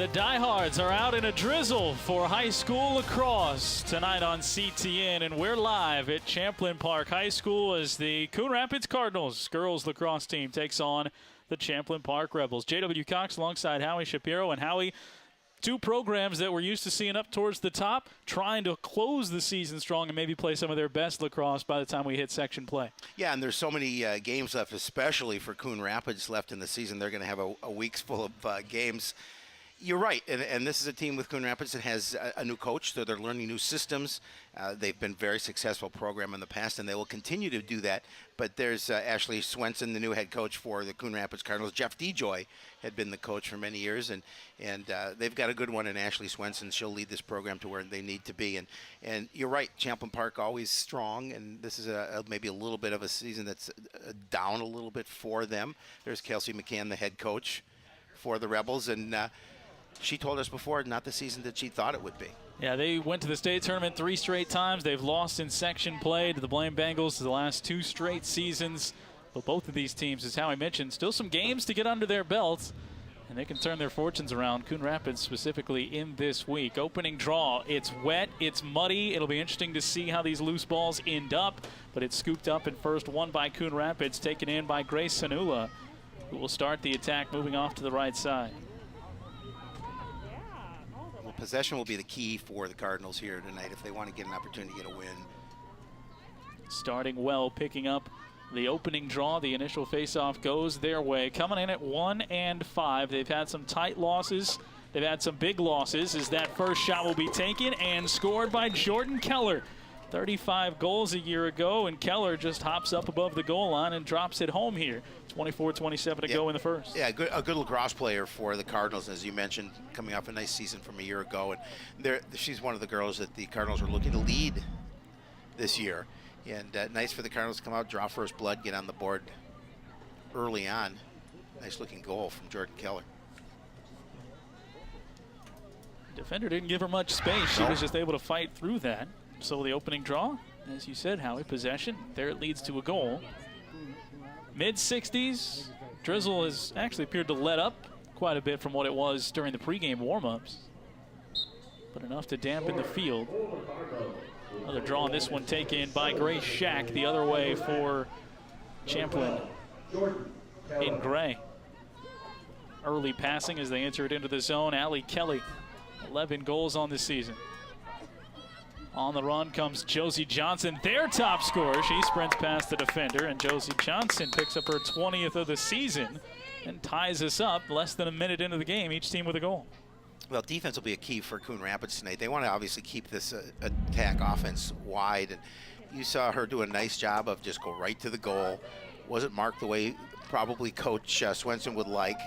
The diehards are out in a drizzle for high school lacrosse tonight on CTN, and we're live at Champlin Park High School as the Coon Rapids Cardinals girls lacrosse team takes on the Champlin Park Rebels. J.W. Cox alongside Howie Shapiro. And Howie, two programs that we're used to seeing up towards the top, trying to close the season strong and maybe play some of their best lacrosse by the time we hit section play. Yeah, and there's so many games left, especially for Coon Rapids left in the season. They're going to have a week's full of games. You're right, and this is a team with Coon Rapids that has a new coach, so they're learning new systems. They've been a very successful program in the past, and they will continue to do that. But there's Ashley Swenson, the new head coach for the Coon Rapids Cardinals. Jeff DeJoy had been the coach for many years, and they've got a good one in Ashley Swenson. She'll lead this program to where they need to be. And you're right, Champlin Park always strong, and this is maybe a little bit of a season that's down a little bit for them. There's Kelsey McCann, the head coach for the Rebels, and she told us before, not the season that she thought it would be. Yeah, they went to the state tournament 3 straight times. They've lost in section play to the Blaine Bengals the last 2 straight seasons. But both of these teams, as Howie mentioned, still some games to get under their belts, and they can turn their fortunes around. Coon Rapids specifically in this week. Opening draw, it's wet, it's muddy. It'll be interesting to see how these loose balls end up, but it's scooped up and first won by Coon Rapids, taken in by Grace Sanula, who will start the attack moving off to the right side. Possession will be the key for the Cardinals here tonight if they want to get an opportunity to get a win. Starting well, picking up the opening draw. The initial faceoff goes their way. Coming in at 1-5. They've had some tight losses. They've had some big losses as that first shot will be taken and scored by Jordan Keller. 35 goals a year ago, and Keller just hops up above the goal line and drops it home here. 24-27 to go in the first. Yeah, a good lacrosse player for the Cardinals, as you mentioned, coming off a nice season from a year ago. And she's one of the girls that the Cardinals are looking to lead this year. And nice for the Cardinals to come out, draw first blood, get on the board early on. Nice-looking goal from Jordan Keller. Defender didn't give her much space. She was just able to fight through that. So the opening draw, as you said, Howie, possession. There it leads to a goal. Mid-60s. Drizzle has actually appeared to let up quite a bit from what it was during the pregame warm-ups, but enough to dampen the field. Another draw on this one taken by Grace Shack the other way for Champlin in gray. Early passing as they enter it into the zone. Allie Kelly, 11 goals on the season. On the run comes Josie Johnson, their top scorer. She sprints past the defender, and Josie Johnson picks up her 20th of the season and ties us up less than a minute into the game, each team with a goal. Well, defense will be a key for Coon Rapids tonight. They want to obviously keep this attack offense wide, and you saw her do a nice job of just go right to the goal. Wasn't marked the way probably Coach Swenson would like,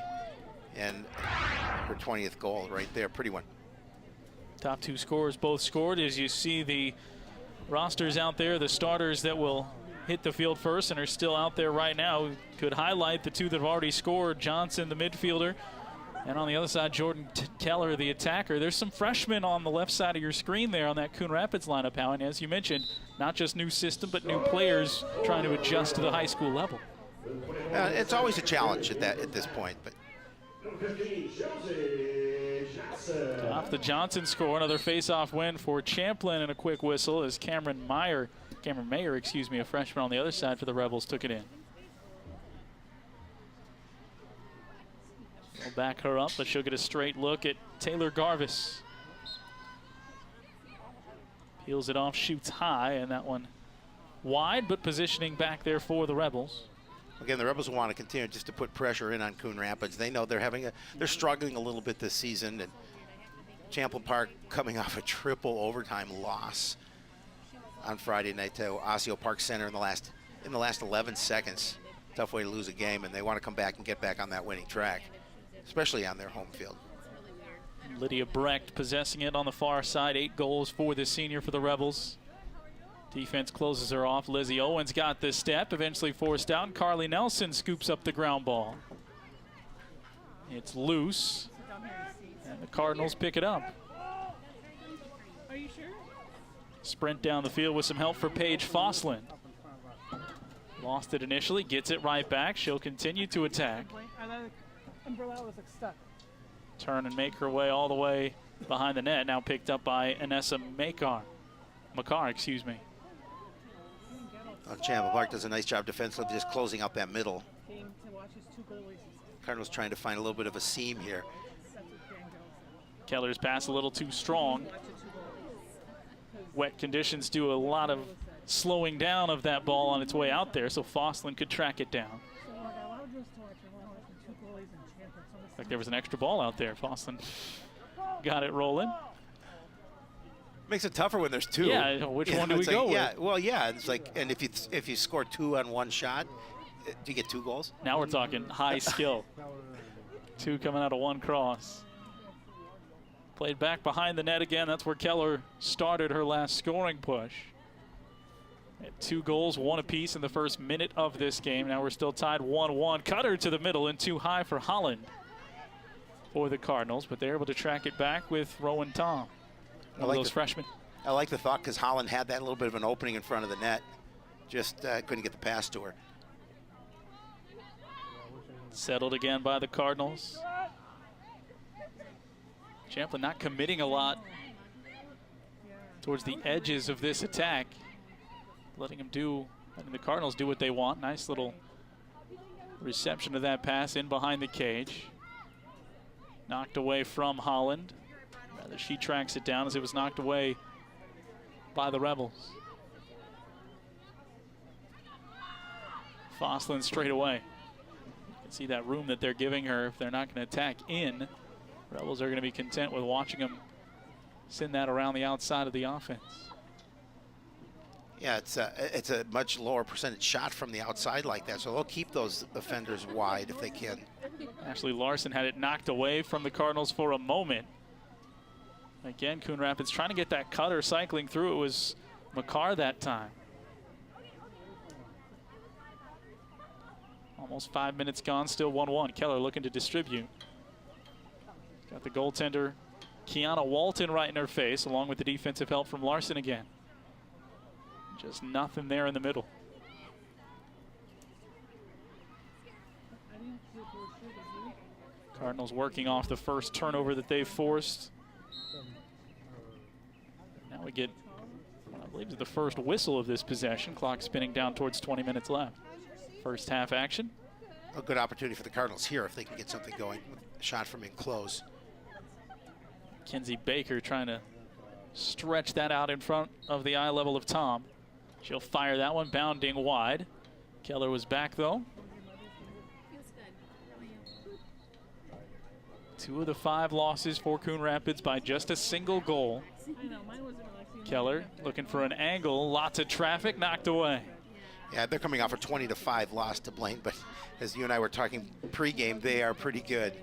and her 20th goal right there, pretty one. Top 2 scorers both scored. As you see the rosters out there, the starters that will hit the field first and are still out there right now. Could highlight the 2 that have already scored. Johnson, the midfielder, and on the other side, Jordan Keller, the attacker. There's some freshmen on the left side of your screen there on that Coon Rapids lineup, Howie. And as you mentioned, not just new system, but new players trying to adjust to the high school level. It's always a challenge at this point, but. Off the Johnson score, another face-off win for Champlin, and a quick whistle as Cameron Mayer, a freshman on the other side for the Rebels, took it in. They'll back her up, but she'll get a straight look at Taylor Garvis. Peels it off, shoots high, and that one wide, but positioning back there for the Rebels. Again, the Rebels will want to continue just to put pressure in on Coon Rapids. They know they're struggling a little bit this season, and Champlin Park coming off a triple overtime loss on Friday night to Osseo Park Center in the last 11 seconds. Tough way to lose a game, and they want to come back and get back on that winning track, especially on their home field. Lydia Brecht possessing it on the far side. 8 goals for the senior for the Rebels. Defense closes her off. Lizzie Owens got this step, eventually forced out, and Carly Nelson scoops up the ground ball. It's loose, and the Cardinals pick it up. Are you sure? Sprint down the field with some help for Paige Fosslin. Lost it initially, gets it right back. She'll continue to attack. Umbrella was like stuck. turn and make her way all the way behind the net. Now picked up by Anessa Makar, excuse me. Champlin Park does a nice job defensively, just closing out that middle. Cardinals trying to find a little bit of a seam here. Keller's pass a little too strong. Wet conditions do a lot of slowing down of that ball on its way out there, so Fosslin could track it down. Like there was an extra ball out there. Fosslin got it rolling. Makes it tougher when there's two. Yeah, which one do we go with? Yeah, well, yeah, it's like, and if you score 2 on one shot, do you get 2 goals? Now we're talking high skill. 2 coming out of 1 cross. Played back behind the net again. That's where Keller started her last scoring push. Had 2 goals, 1 apiece in the first minute of this game. Now we're still tied 1-1. Cutter to the middle and too high for Holland for the Cardinals, but they're able to track it back with Rowan Tom, one of those freshmen. I like the thought because Holland had that little bit of an opening in front of the net. Just couldn't get the pass to her. Settled again by the Cardinals. Champlin not committing a lot towards the edges of this attack. Letting the Cardinals do what they want. Nice little reception of that pass in behind the cage. Knocked away from Holland. Rather, she tracks it down as it was knocked away by the Rebels. Fosslin straight away. You can see that room that they're giving her. If they're not going to attack in, Rebels are going to be content with watching them send that around the outside of the offense. Yeah, it's a much lower percentage shot from the outside like that, so they'll keep those defenders wide if they can. Ashley Larson had it knocked away from the Cardinals for a moment. Again, Coon Rapids trying to get that cutter cycling through. It was Makar that time. Almost 5 minutes gone, still 1-1. Keller looking to distribute. Got the goaltender, Kiana Walton, right in her face, along with the defensive help from Larson again. Just nothing there in the middle. Cardinals working off the first turnover that they've forced. Now we get, I believe, the first whistle of this possession. Clock spinning down towards 20 minutes left. First half action. A good opportunity for the Cardinals here if they can get something going. Shot from in close. Kenzie Baker trying to stretch that out in front of the eye level of Tom. She'll fire that one, bounding wide. Keller was back, though. 2 of the 5 losses for Coon Rapids by just a single goal. Keller looking for an angle, lots of traffic, knocked away. Yeah, they're coming off a 20-5 loss to Blaine, but as you and I were talking pregame, they are pretty good.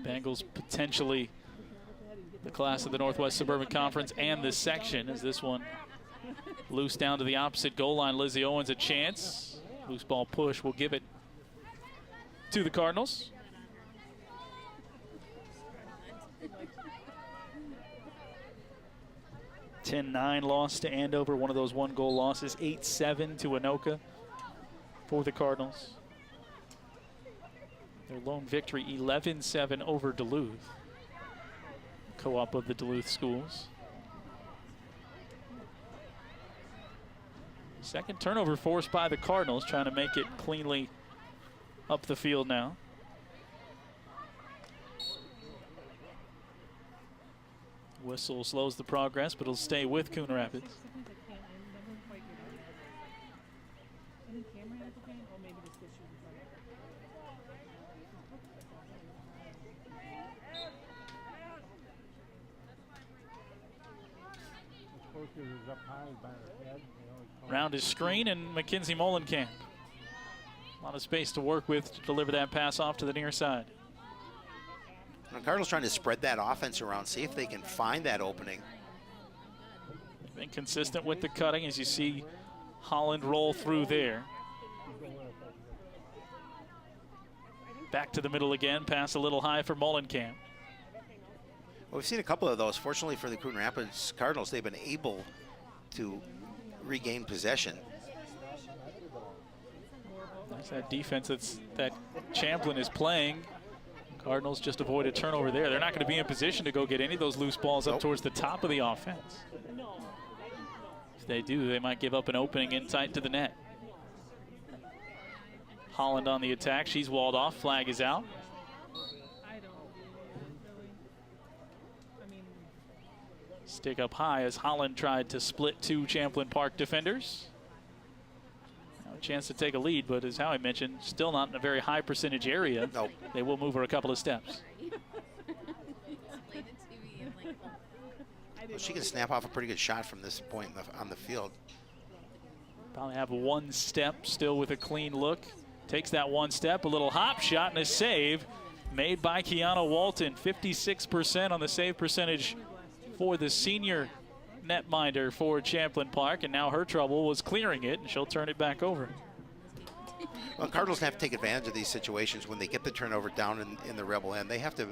Bengals potentially the class of the Northwest Suburban Conference and this section, as this one loose down to the opposite goal line. Lizzie Owens a chance. Loose ball push will give it to the Cardinals. (10-9) loss to Andover, one of those 1-goal losses. 8-7 to Anoka for the Cardinals. Their lone victory, 11-7 over Duluth, co-op of the Duluth schools. Second turnover forced by the Cardinals, trying to make it cleanly up the field now. Whistle slows the progress, but it'll stay with Coon Rapids. Round his screen, and Mackenzie Molenkamp. A lot of space to work with to deliver that pass off to the near side. The Cardinals trying to spread that offense around, see if they can find that opening. They've been consistent with the cutting, as you see Holland roll through there. Back to the middle again, pass a little high for Molenkamp. Well, we've seen a couple of those. Fortunately for the Coon Rapids Cardinals, they've been able to regain possession. That's that defense that Champlin is playing. Cardinals just avoid a turnover there. They're not going to be in position to go get any of those loose balls up towards the top of the offense. If they do, they might give up an opening inside to the net. Holland on the attack. She's walled off. Flag is out. Stick up high as Holland tried to split two Champlin Park defenders. Now a chance to take a lead, but as Howie mentioned, still not in a very high percentage area. Nope. They will move her a couple of steps. Well, she can snap off a pretty good shot from this point on the field. Probably have one step still with a clean look. Takes that one step, a little hop shot and a save made by Kiana Walton. 56% on the save percentage for the senior netminder for Champlin Park, and now her trouble was clearing it, and she'll turn it back over. Well, Cardinals have to take advantage of these situations when they get the turnover down in the Rebel end. They have to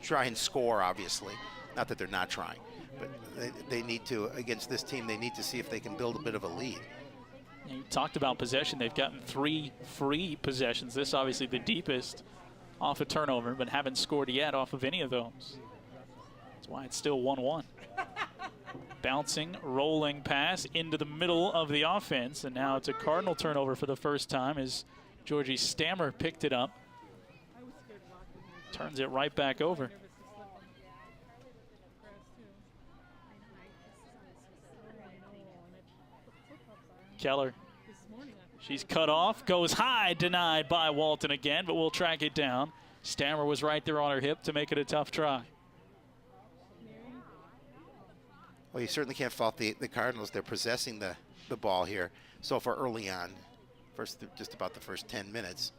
try and score, obviously. Not that they're not trying, but they need to, against this team, they need to see if they can build a bit of a lead. You talked about possession. They've gotten 3 free possessions. This obviously the deepest off a turnover, but haven't scored yet off of any of those. That's why it's still 1-1. Bouncing, rolling pass into the middle of the offense, and now it's a Cardinal turnover for the first time as Georgie Stammer picked it up. Turns it right back over. Keller, she's cut off, goes high, denied by Walton again, but we'll track it down. Stammer was right there on her hip to make it a tough try. Well, you certainly can't fault the Cardinals. They're possessing the ball here so far early on, just about the first 10 minutes.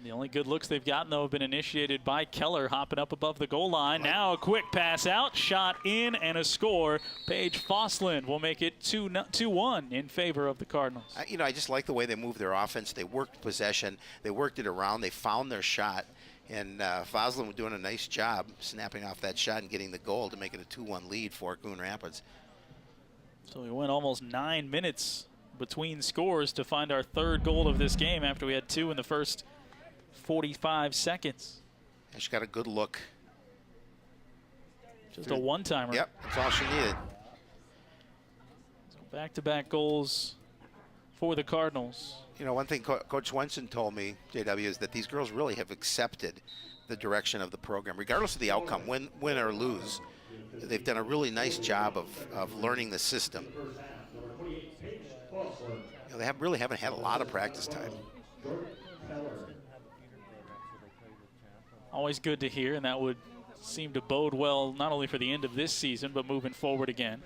The only good looks they've gotten, though, have been initiated by Keller, hopping up above the goal line. Now a quick pass out, shot in, and a score. Paige Fosland will make it 2-1 in favor of the Cardinals. I just like the way they moved their offense. They worked possession. They worked it around. They found their shot. And Fosland was doing a nice job snapping off that shot and getting the goal to make it a 2-1 lead for Coon Rapids. So we went almost 9 minutes between scores to find our third goal of this game after we had 2 in the first 45 seconds. And she got a good look. Just a one-timer. Yep, that's all she needed. So back-to-back goals for the Cardinals. You know, one thing Coach Swenson told me, JW, is that these girls really have accepted the direction of the program, regardless of the outcome, win or lose. They've done a really nice job of learning the system. You know, they really haven't had a lot of practice time. Always good to hear, and that would seem to bode well not only for the end of this season, but moving forward again.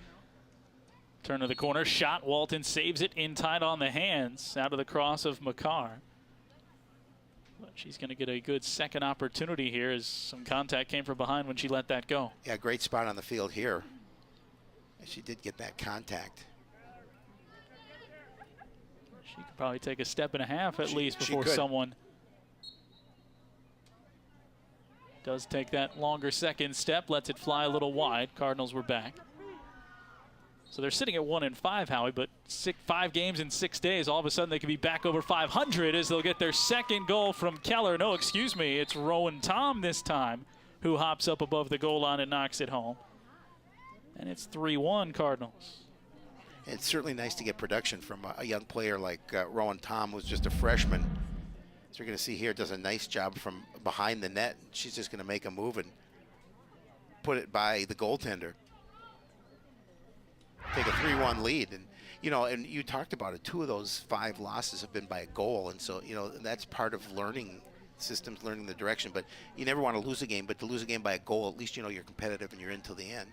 Turn to the corner, shot, Walton saves it in tight on the hands, out of the cross of McCarr. But she's going to get a good second opportunity here as some contact came from behind when she let that go. Yeah, great spot on the field here. And she did get that contact. She could probably take a step and a half at least before someone does take that longer second step, lets it fly a little wide. Cardinals were back. So they're sitting at 1-5, Howie, but 5 games in 6 days, all of a sudden they could be back over 500 as they'll get their second goal from Keller. No, excuse me, it's Rowan Tom this time who hops up above the goal line and knocks it home. And it's 3-1 Cardinals. It's certainly nice to get production from a young player like Rowan Tom, who's just a freshman. As you're going to see here, does a nice job from behind the net. She's just going to make a move and put it by the goaltender. Take a 3-1 lead. And, you know, and you talked about it, 2 of those 5 losses have been by a goal. And so, you know, that's part of learning systems, learning the direction. But you never want to lose a game, but to lose a game by a goal, at least you know you're competitive and you're in till the end.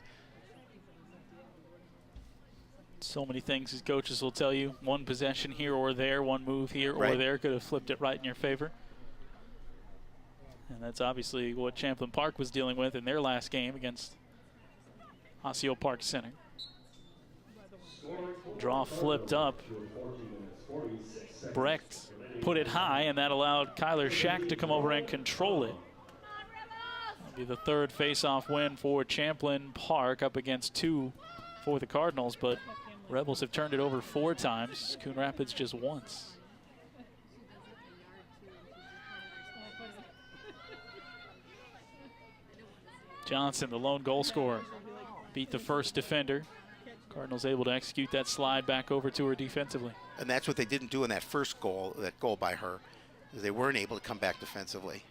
So many things as coaches will tell you. One possession here or there, one move here or there could have flipped it right in your favor. And that's obviously what Champlin Park was dealing with in their last game against Osseo Park Center. Draw flipped up. Brecht put it high, and that allowed Kyler Shack to come over and control it. That'll be the third face-off win for Champlin Park, up against 2 for the Cardinals, but Rebels have turned it over 4 times. Coon Rapids just once. Johnson, the lone goal scorer, beat the first defender. Cardinals able to execute that slide back over to her defensively. And that's what they didn't do in that first goal, that goal by her. They weren't able to come back defensively.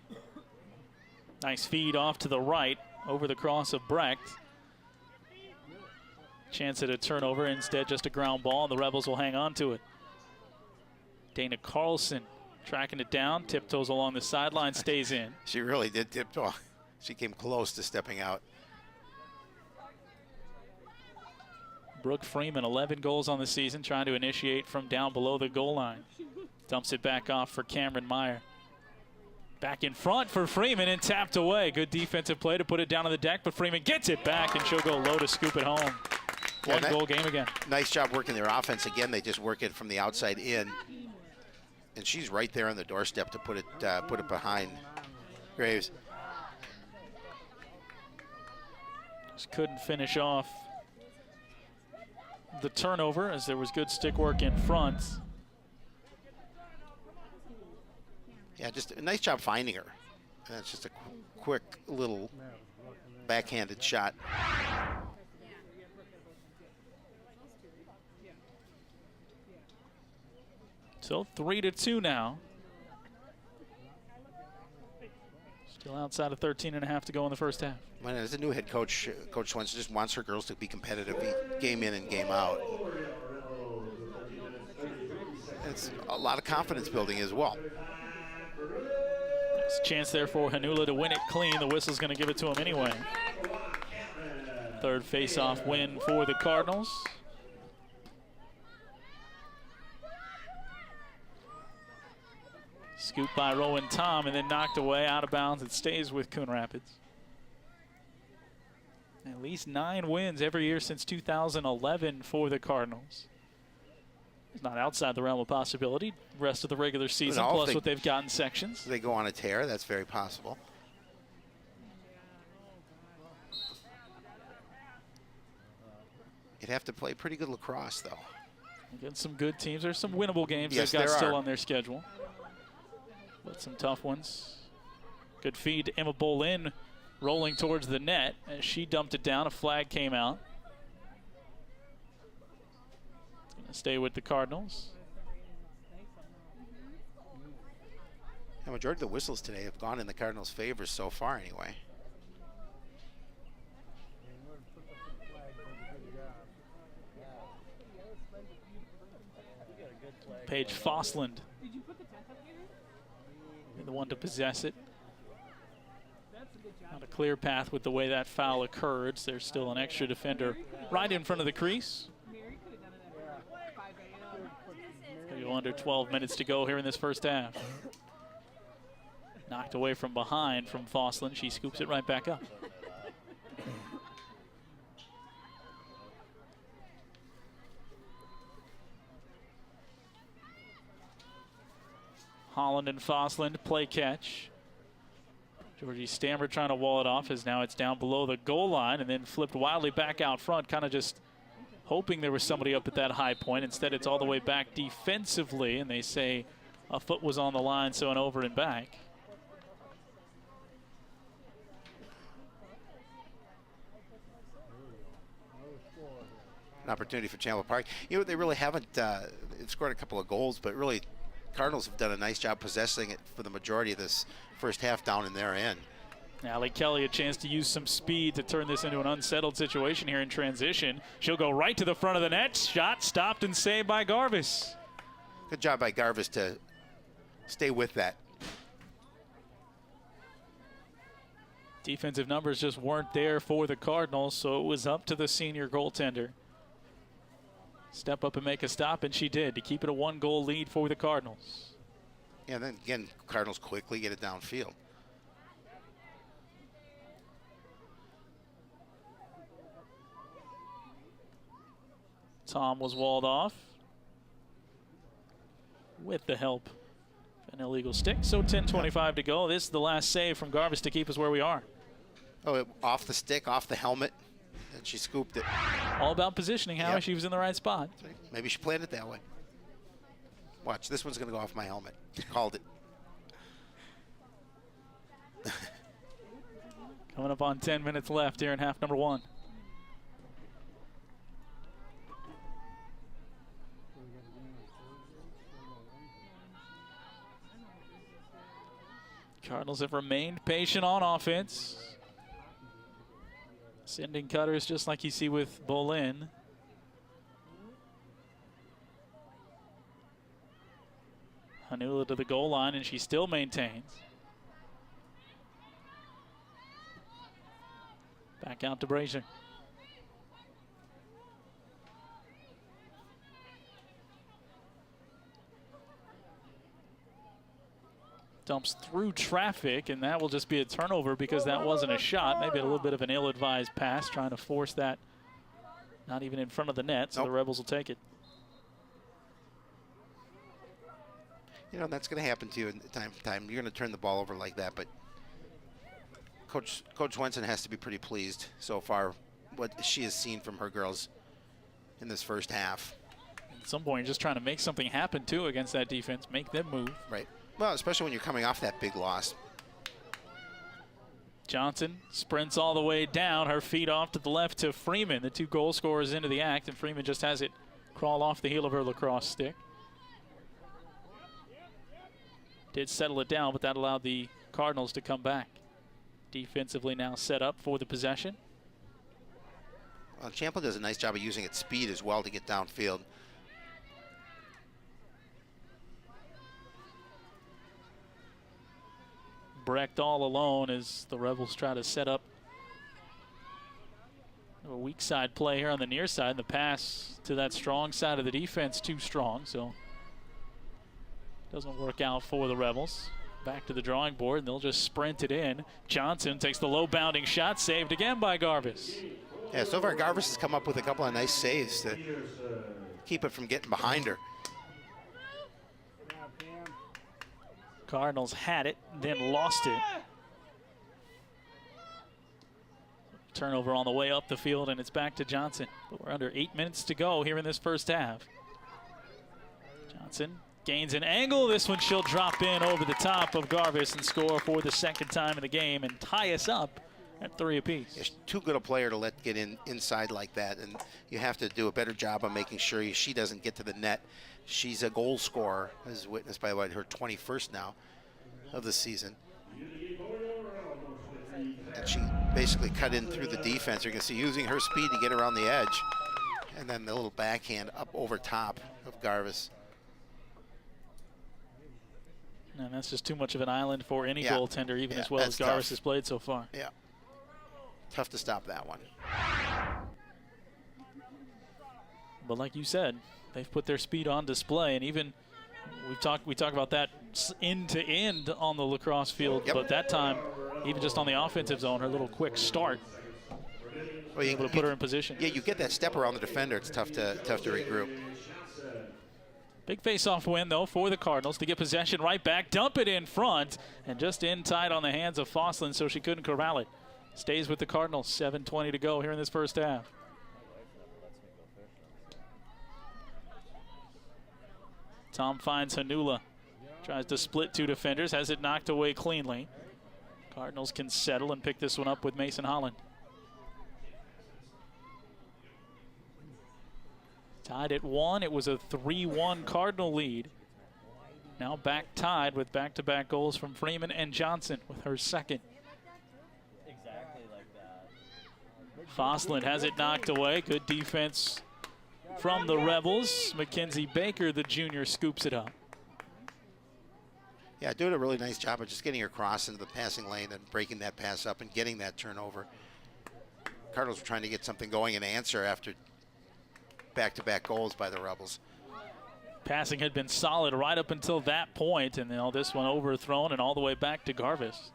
Nice feed off to the right over the cross of Brecht. Chance at a turnover, instead just a ground ball, and the Rebels will hang on to it. Dana Carlson tracking it down, tiptoes along the sideline, stays in. She really did tiptoe. She came close to stepping out. Brooke Freeman, 11 goals on the season, trying to initiate from down below the goal line. Dumps it back off for Cameron Meyer. Back in front for Freeman and tapped away. Good defensive play to put it down on the deck, but Freeman gets it back and she'll go low to scoop it home. One goal game again. Nice job working their offense. Again, they just work it from the outside in. And she's right there on the doorstep to put it behind Graves. Just couldn't finish off the turnover as there was good stick work in front. Yeah, just a nice job finding her. And that's just a quick little backhanded shot. So 3-2 now. Still outside of 13.5 to go in the first half. Well, as a new head coach, Coach Swenson just wants her girls to be competitive game in and game out. It's a lot of confidence building as well. There's a chance there for Hanula to win it clean. The whistle's going to give it to him anyway. Third face-off win for the Cardinals. Scooped by Rowan Tom and then knocked away out of bounds. It stays with Coon Rapids. At least 9 wins every year since 2011 for the Cardinals. It's not outside the realm of possibility. Rest of the regular season, plus what they've got in sections. They go on a tear, that's very possible. You'd have to play pretty good lacrosse, though. Against some good teams. There's some winnable games yes, they've got still on their schedule. But some tough ones. Good feed to Emma Bolin, rolling towards the net. As she dumped it down, a flag came out. Gonna stay with the Cardinals. The majority of the whistles today have gone in the Cardinals' favor so far, anyway. Paige Fosland, the one to possess it. Not a clear path with the way that foul occurred. So there's still an extra defender right in front of the crease. Under 12 minutes to go here in this first half. Knocked away from behind from Fosland. She scoops it right back up. Holland and Fosland play catch. Georgie Stammer trying to wall it off as now it's down below the goal line and then flipped wildly back out front, kind of just hoping there was somebody up at that high point. Instead, it's all the way back defensively, and they say a foot was on the line, so an over and back. An opportunity for Champlin Park. You know, they really haven't scored a couple of goals, but really Cardinals have done a nice job possessing it for the majority of this first half down in their end. Allie Kelly a chance to use some speed to turn this into an unsettled situation here in transition. She'll go right to the front of the net. Shot stopped and saved by Garvis. Good job by Garvis to stay with that. Defensive numbers just weren't there for the Cardinals, so it was up to the senior goaltender. Step up and make a stop, and she did, to keep it a 1-goal lead for the Cardinals. Yeah, and then again, Cardinals quickly get it downfield. Tom was walled off with the help of an illegal stick. So 10:25 to go. This is the last save from Garvis to keep us where we are. Oh, off the stick, off the helmet, and she scooped it. All about positioning, Howie. Yep. She was in the right spot. Maybe she planned it that way. Watch, this one's going to go off my helmet. Called it. Coming up on 10 minutes left here in half number 1. Cardinals have remained patient on offense. Sending cutters just like you see with Bolin. Hanula to the goal line, and she still maintains. Back out to Brazier. Dumps through traffic, and that will just be a turnover because that wasn't a shot. Maybe a little bit of an ill-advised pass, trying to force that not even in front of the net, so the Rebels will take it. You know, that's going to happen to you in time to time. You're going to turn the ball over like that, but Coach Swenson has to be pretty pleased so far what she has seen from her girls in this first half. At some point, you're just trying to make something happen, too, against that defense, make them move. Right. Well, especially when you're coming off that big loss. Johnson sprints all the way down, her feet off to the left to Freeman. The 2 goal scorers into the act, and Freeman just has it crawl off the heel of her lacrosse stick. Did settle it down, but that allowed the Cardinals to come back. Defensively now set up for the possession. Well, Champlin does a nice job of using its speed as well to get downfield. Brecht all alone as the Rebels try to set up a weak side play here on the near side. The pass to that strong side of the defense too strong, so doesn't work out for the Rebels. Back to the drawing board, and they'll just sprint it in. Johnson takes the low bounding shot, saved again by Garvis. Yeah, so far Garvis has come up with a couple of nice saves to keep it from getting behind her. Cardinals had it, then lost it. Turnover on the way up the field, and it's back to Johnson. But we're under 8 minutes to go here in this first half. Johnson gains an angle. This one she'll drop in over the top of Garvis and score for the second time in the game and tie us up at 3 apiece. It's too good a player to let get inside like that, and you have to do a better job of making sure she doesn't get to the net. She's a goal scorer, as witnessed by her 21st now of the season. And she basically cut in through the defense. You can see using her speed to get around the edge. And then the little backhand up over top of Garvis. And that's just too much of an island for any goaltender, even as well as Garvis has played so far. Yeah. Tough to stop that one. But like you said, they've put their speed on display, and even we talk about that end to end on the lacrosse field, but that time, even just on the offensive zone, her little quick start, well, able to put her in position. Yeah, you get that step around the defender, it's tough to regroup. Big face-off win, though, for the Cardinals to get possession right back, dump it in front, and just in tight on the hands of Fosslin, so she couldn't corral it. Stays with the Cardinals, 7:20 to go here in this first half. Tom finds Hanula. Tries to split 2 defenders, has it knocked away cleanly. Cardinals can settle and pick this one up with Mason Holland. Tied at 1. It was a 3-1 Cardinal lead. Now back tied with back-to-back goals from Freeman and Johnson with her second. Exactly like that. Fosslin has it knocked away. Good defense from the Rebels. Mackenzie Baker, the junior, scoops it up. Yeah, doing a really nice job of just getting her across into the passing lane and breaking that pass up and getting that turnover. Cardinals were trying to get something going and answer after back-to-back goals by the Rebels. Passing had been solid right up until that point, and now this one overthrown and all the way back to Garvis.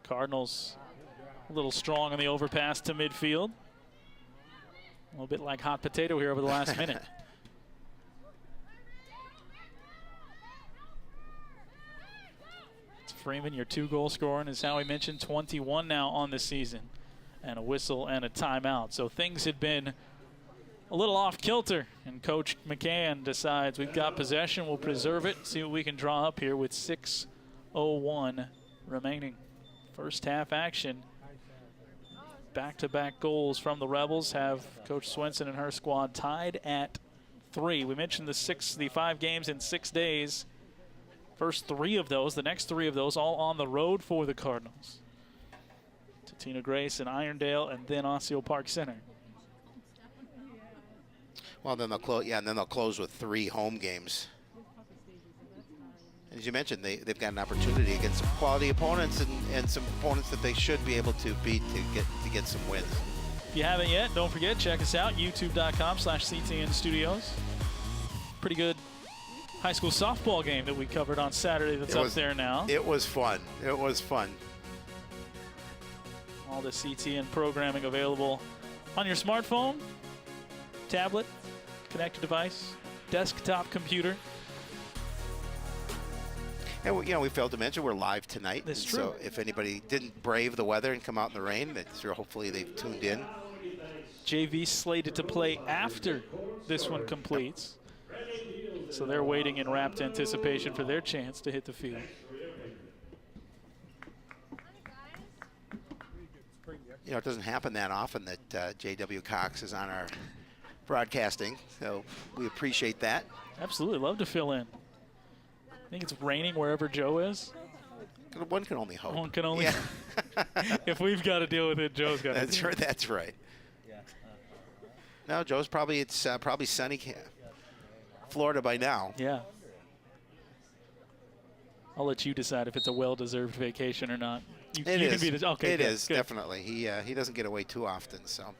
Cardinals a little strong on the overpass to midfield. A little bit like hot potato here over the last minute. It's Freeman, your 2-goal scorer, and as Howie mentioned, 21 now on the season. And a whistle and a timeout. So things had been a little off kilter, and Coach McCann decides we've got possession, we'll preserve it, see what we can draw up here with 6:01 remaining. First half action. Back-to-back goals from the Rebels have Coach Swenson and her squad tied at 3. We mentioned the 5 games in 6 days. First 3 of those, the next 3 of those, all on the road for the Cardinals. Tina Grace and Irondale, and then Osseo Park Center. Well, then they'll close. Yeah, and then they'll close with 3 home games. As you mentioned, they've got an opportunity against some quality opponents and some opponents that they should be able to beat to get some wins. If you haven't yet, don't forget, check us out, youtube.com/CTN Studios. Pretty good high school softball game that we covered on Saturday that's up there now. It was fun. It was fun. All the CTN programming available on your smartphone, tablet, connected device, desktop computer. And we failed to mention we're live tonight. That's true. So if anybody didn't brave the weather and come out in the rain, that's hopefully they've tuned in. JV slated to play after this one completes. So they're waiting in rapt anticipation for their chance to hit the field. It doesn't happen that often that J.W. Cox is on our broadcasting, so we appreciate that. Absolutely, love to fill in. I think it's raining wherever Joe is. One can only hope. One can only. Yeah. If we've got to deal with it, Joe's got to. That's right. That's right. No, Joe's probably probably sunny Florida by now. Yeah. I'll let you decide if it's a well-deserved vacation or not. It is. Okay, it good, is, good. definitely. He doesn't get away too often, so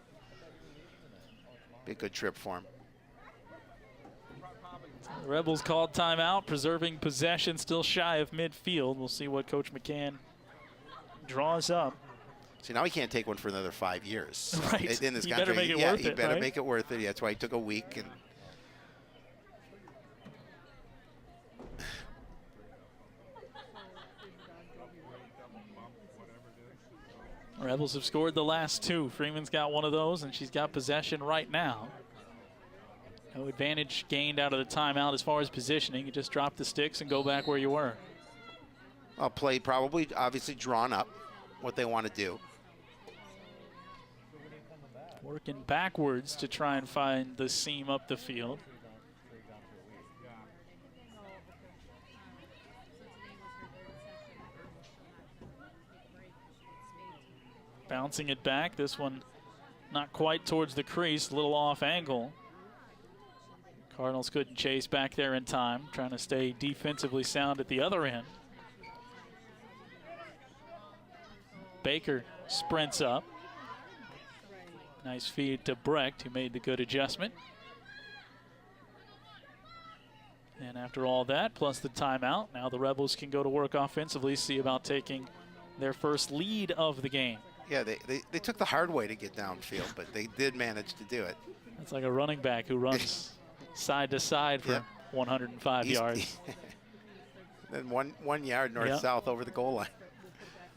be a good trip for him. The Rebels called timeout, preserving possession, still shy of midfield. We'll see what Coach McCann draws up. See, now he can't take one for another 5 years. Right. In this You contract. better make it worth it, he better right? make it worth it. Yeah, that's why he took a week. And Rebels have scored the last 2. Freeman's got one of those, and she's got possession right now. No advantage gained out of the timeout as far as positioning. You just drop the sticks and go back where you were. I'll play probably, obviously, drawn up what they want to do. Working backwards to try and find the seam up the field. Bouncing it back. This one not quite towards the crease, a little off angle. Cardinals couldn't chase back there in time, trying to stay defensively sound at the other end. Baker sprints up. Nice feed to Brecht, who made the good adjustment. And after all that, plus the timeout, now the Rebels can go to work offensively, see about taking their first lead of the game. Yeah, they took the hard way to get downfield, but they did manage to do it. That's like a running back who runs side to side for 105 yards. Then one yard north-south over the goal line.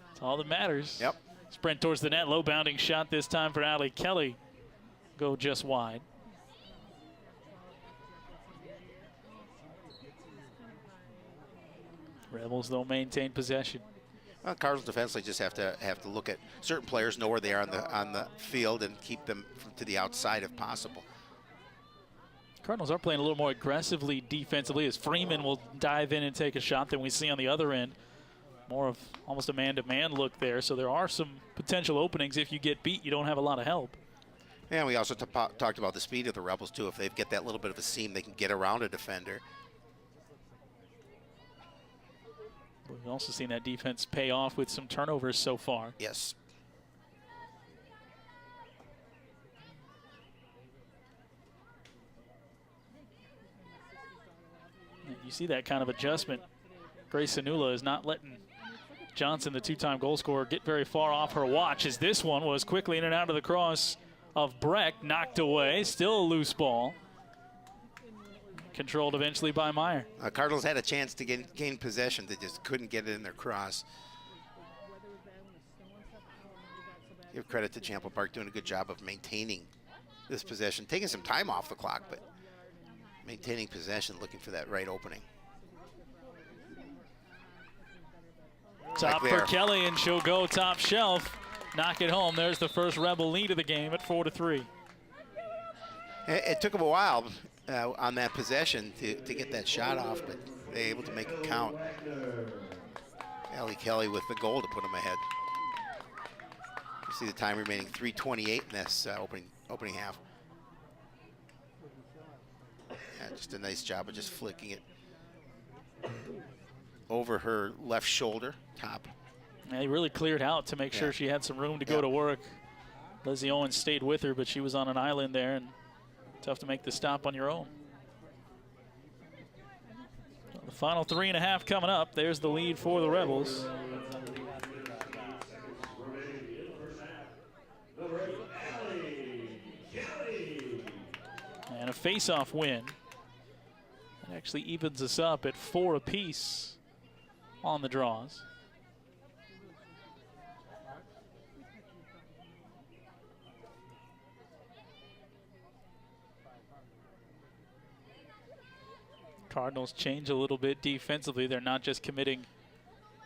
That's all that matters. Yep. Sprint towards the net, low bounding shot this time for Allie Kelly. Go just wide. Rebels, though, maintain possession. Well, Cardinals defensively just have to look at certain players, know where they are on the field, and keep them to the outside if possible. Cardinals are playing a little more aggressively defensively as Freeman will dive in and take a shot than we see on the other end. More of almost a man-to-man look there, so there are some potential openings. If you get beat, you don't have a lot of help. And we also talked about the speed of the Rebels, too. If they get that little bit of a seam, they can get around a defender. We've also seen that defense pay off with some turnovers so far. Yes. And you see that kind of adjustment. Grace Sanula is not letting Johnson, the 2-time goal scorer, get very far off her watch, as this one was quickly in and out of the cross of Brecht, knocked away. Still a loose ball. Controlled eventually by Meyer. Cardinals had a chance to gain possession. They just couldn't get it in their cross. Give credit to Champlin Park doing a good job of maintaining this possession, taking some time off the clock, but maintaining possession, looking for that right opening. Top for Kelly, and she'll go top shelf. Knock it home. There's the first Rebel lead of the game at 4-3. It took them a while on that possession to get that shot off, but they were able to make it count. Allie Kelly with the goal to put them ahead. You see the time remaining, 3:28 in this opening half. Yeah, just a nice job of just flicking it over her left shoulder, top. They really cleared out to make sure she had some room to go to work. Lizzie Owens stayed with her, but she was on an island there, and tough to make the stop on your own. So the final 3.5 coming up. There's the lead for the Rebels. And a face-off win. That actually evens us up at 4 apiece on the draws. Cardinals change a little bit defensively. They're not just committing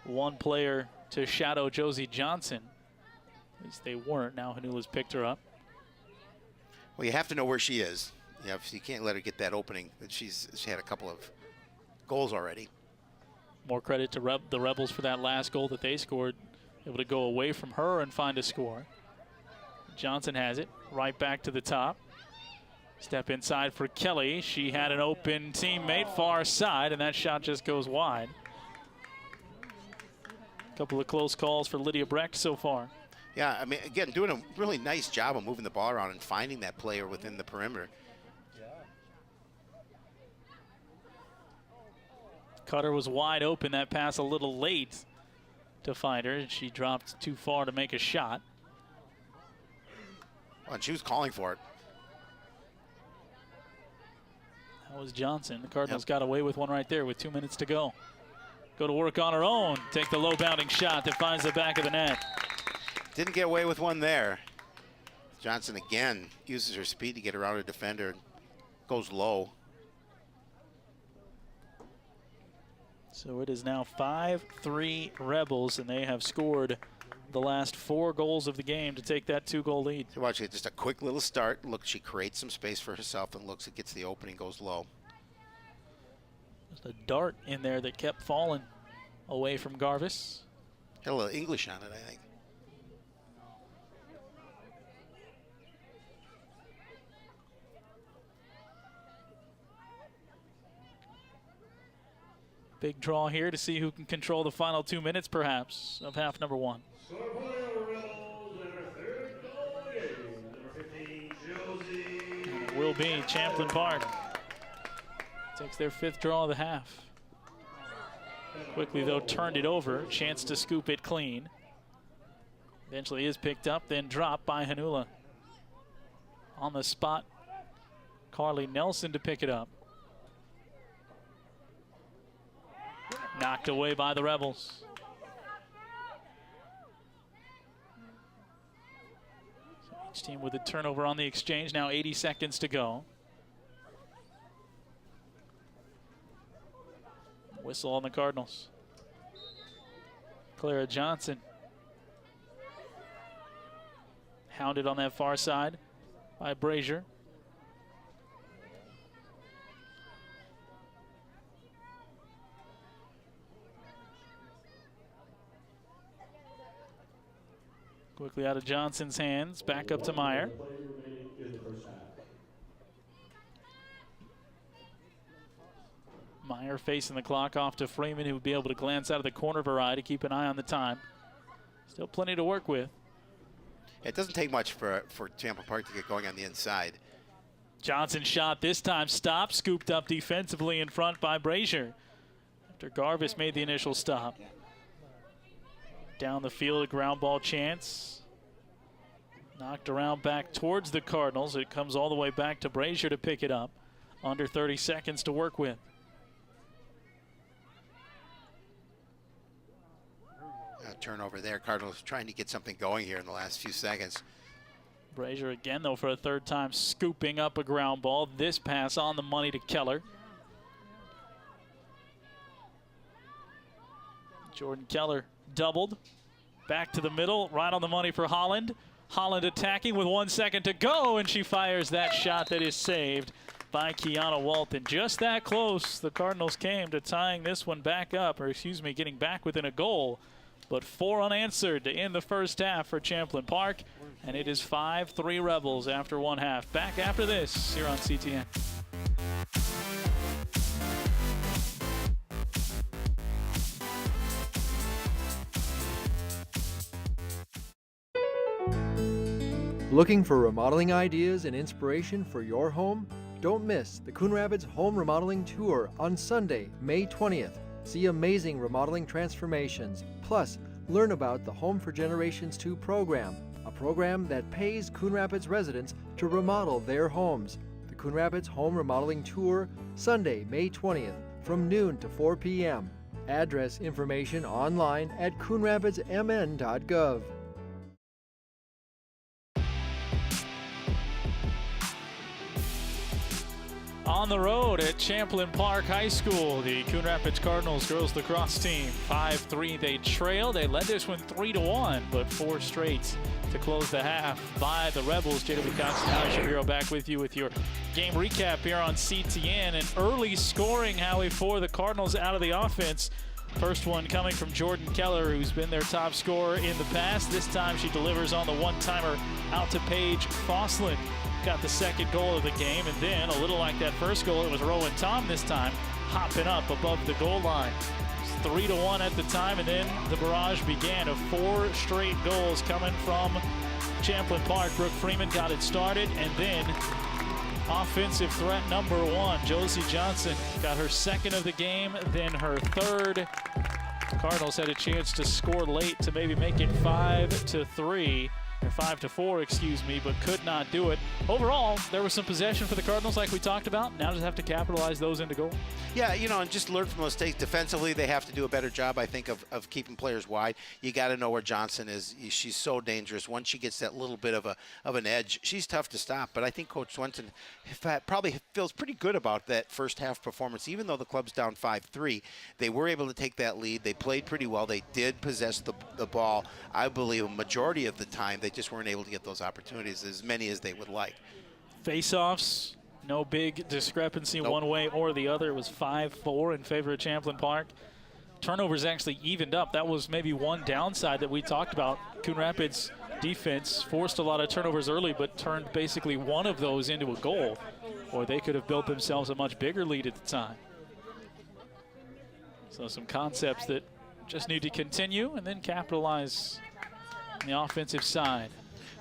one player to shadow Josie Johnson. At least they weren't. Now Hanula's picked her up. Well, you have to know where she is. You can't let her get that opening. She had a couple of goals already. More credit to the Rebels for that last goal that they scored. Able to go away from her and find a score. Johnson has it. Right back to the top. Step inside for Kelly. She had an open teammate far side, and that shot just goes wide. A couple of close calls for Lydia Brecht so far. Yeah, I mean, again, doing a really nice job of moving the ball around and finding that player within the perimeter. Cutter was wide open. That pass a little late to find her. She dropped too far to make a shot. Well, and she was calling for it. That was Johnson. The Cardinals got away with one right there with 2 minutes to go. Go to work on her own. Take the low bounding shot that finds the back of the net. Didn't get away with one there. Johnson again uses her speed to get around a defender. Goes low. So it is now 5-3 Rebels, and they have scored the last 4 goals of the game to take that 2-goal lead. So watch it, just a quick little start. Look, she creates some space for herself and looks, it gets the opening, goes low. Just a dart in there that kept falling away from Garvis. Had a little English on it, I think. Big draw here to see who can control the final 2 minutes, perhaps, of half number 1. And it will be Champlin Park. Takes their 5th draw of the half. Quickly, though, turned it over. Chance to scoop it clean. Eventually is picked up, then dropped by Hanula. On the spot, Carly Nelson to pick it up. Knocked away by the Rebels. So each team with a turnover on the exchange. Now 80 seconds to go. Whistle on the Cardinals. Clara Johnson. Hounded on that far side by Brazier. Quickly out of Johnson's hands, back up to Meyer. Meyer facing the clock off to Freeman, who would be able to glance out of the corner of her eye to keep an eye on the time. Still plenty to work with. It doesn't take much for Champlin Park to get going on the inside. Johnson shot this time stopped, scooped up defensively in front by Brazier after Garvis made the initial stop. Down the field, a ground ball chance. Knocked around back towards the Cardinals. It comes all the way back to Brazier to pick it up. Under 30 seconds to work with. Turnover there. Cardinals trying to get something going here in the last few seconds. Brazier again, though, for a third time, scooping up a ground ball. This pass on the money to Keller. Jordan Keller doubled. Back to the middle, right on the money for Holland. Holland attacking with 1 second to go, and she fires that shot that is saved by Kiana Walton. Just that close, the Cardinals came to tying this one back up, or excuse me, getting back within a goal. But 4 unanswered to end the first half for Champlin Park, and it is 5-3 Rebels after one half. Back after this here on CTN. Looking for remodeling ideas and inspiration for your home? Don't miss the Coon Rapids Home Remodeling Tour on Sunday, May 20th. See amazing remodeling transformations, plus learn about the Home for Generations 2 program, a program that pays Coon Rapids residents to remodel their homes. The Coon Rapids Home Remodeling Tour, Sunday, May 20th, from noon to 4 p.m. Address information online at coonrapidsmn.gov. On the road at Champlin Park High School, the Coon Rapids Cardinals girls lacrosse team, 5-3 they trail. They led this one 3-1, but 4 straight to close the half by the Rebels. J.W. Cox now Shapiro back with you with your game recap here on CTN. An early scoring, Howie, for the Cardinals out of the offense. First one coming from Jordan Keller, who's been their top scorer in the past. This time she delivers on the one-timer out to Paige Fosslin. Got the second goal of the game, and then a little like that first goal, it was Rowan Tom this time hopping up above the goal line. It's 3-1 at the time, and then the barrage began of 4 straight goals coming from Champlin Park. Brooke Freeman got it started, and then offensive threat number 1, Josie Johnson got her second of the game, then her third. Cardinals had a chance to score late to maybe make it 5-3. Or 5-4, excuse me, but could not do it. Overall, there was some possession for the Cardinals like we talked about. Now just have to capitalize those into goal. Yeah, you know, and just learn from those mistakes. Defensively, they have to do a better job, I think, of keeping players wide. You got to know where Johnson is. She's so dangerous. Once she gets that little bit of an edge, she's tough to stop. But I think Coach Swenson probably feels pretty good about that first half performance. Even though the club's down 5-3, they were able to take that lead. They played pretty well. They did possess the ball, I believe, a majority of the time. They just weren't able to get those opportunities, as many as they would like. Face-offs, no big discrepancy one way or the other. It was 5-4 in favor of Champlin Park. Turnovers actually evened up. That was maybe one downside that we talked about. Coon Rapids defense forced a lot of turnovers early, but turned basically one of those into a goal, or they could have built themselves a much bigger lead at the time. So some concepts that just need to continue and then capitalize on the offensive side.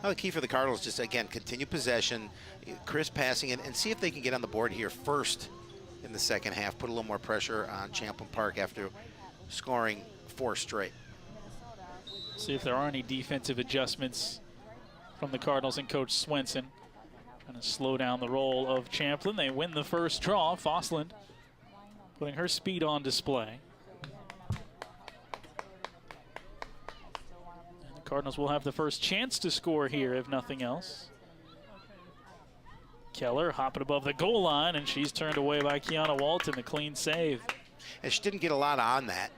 Well, the key for the Cardinals, just again, continue possession, crisp passing, and see if they can get on the board here first in the second half. Put a little more pressure on Champlin Park after scoring 4 straight. See if there are any defensive adjustments from the Cardinals and Coach Swenson. Trying to slow down the roll of Champlin. They win the first draw. Fosslin putting her speed on display. Cardinals will have the first chance to score here, if nothing else. Keller hopping above the goal line, and she's turned away by Kiana Walton, the clean save. And she didn't get a lot on that.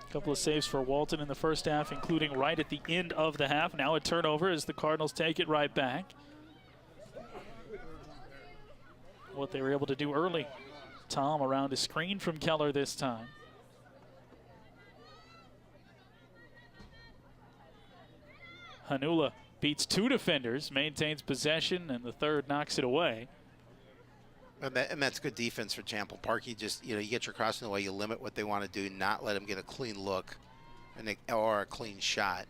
A couple of saves for Walton in the first half, including right at the end of the half. Now a turnover as the Cardinals take it right back. What they were able to do early. Tom around a screen from Keller this time. Hanula beats 2 defenders, maintains possession, and the third knocks it away. And that's good defense for Champlin Park. You just, you get your crossing away, you limit what they want to do, not let them get a clean look or a clean shot.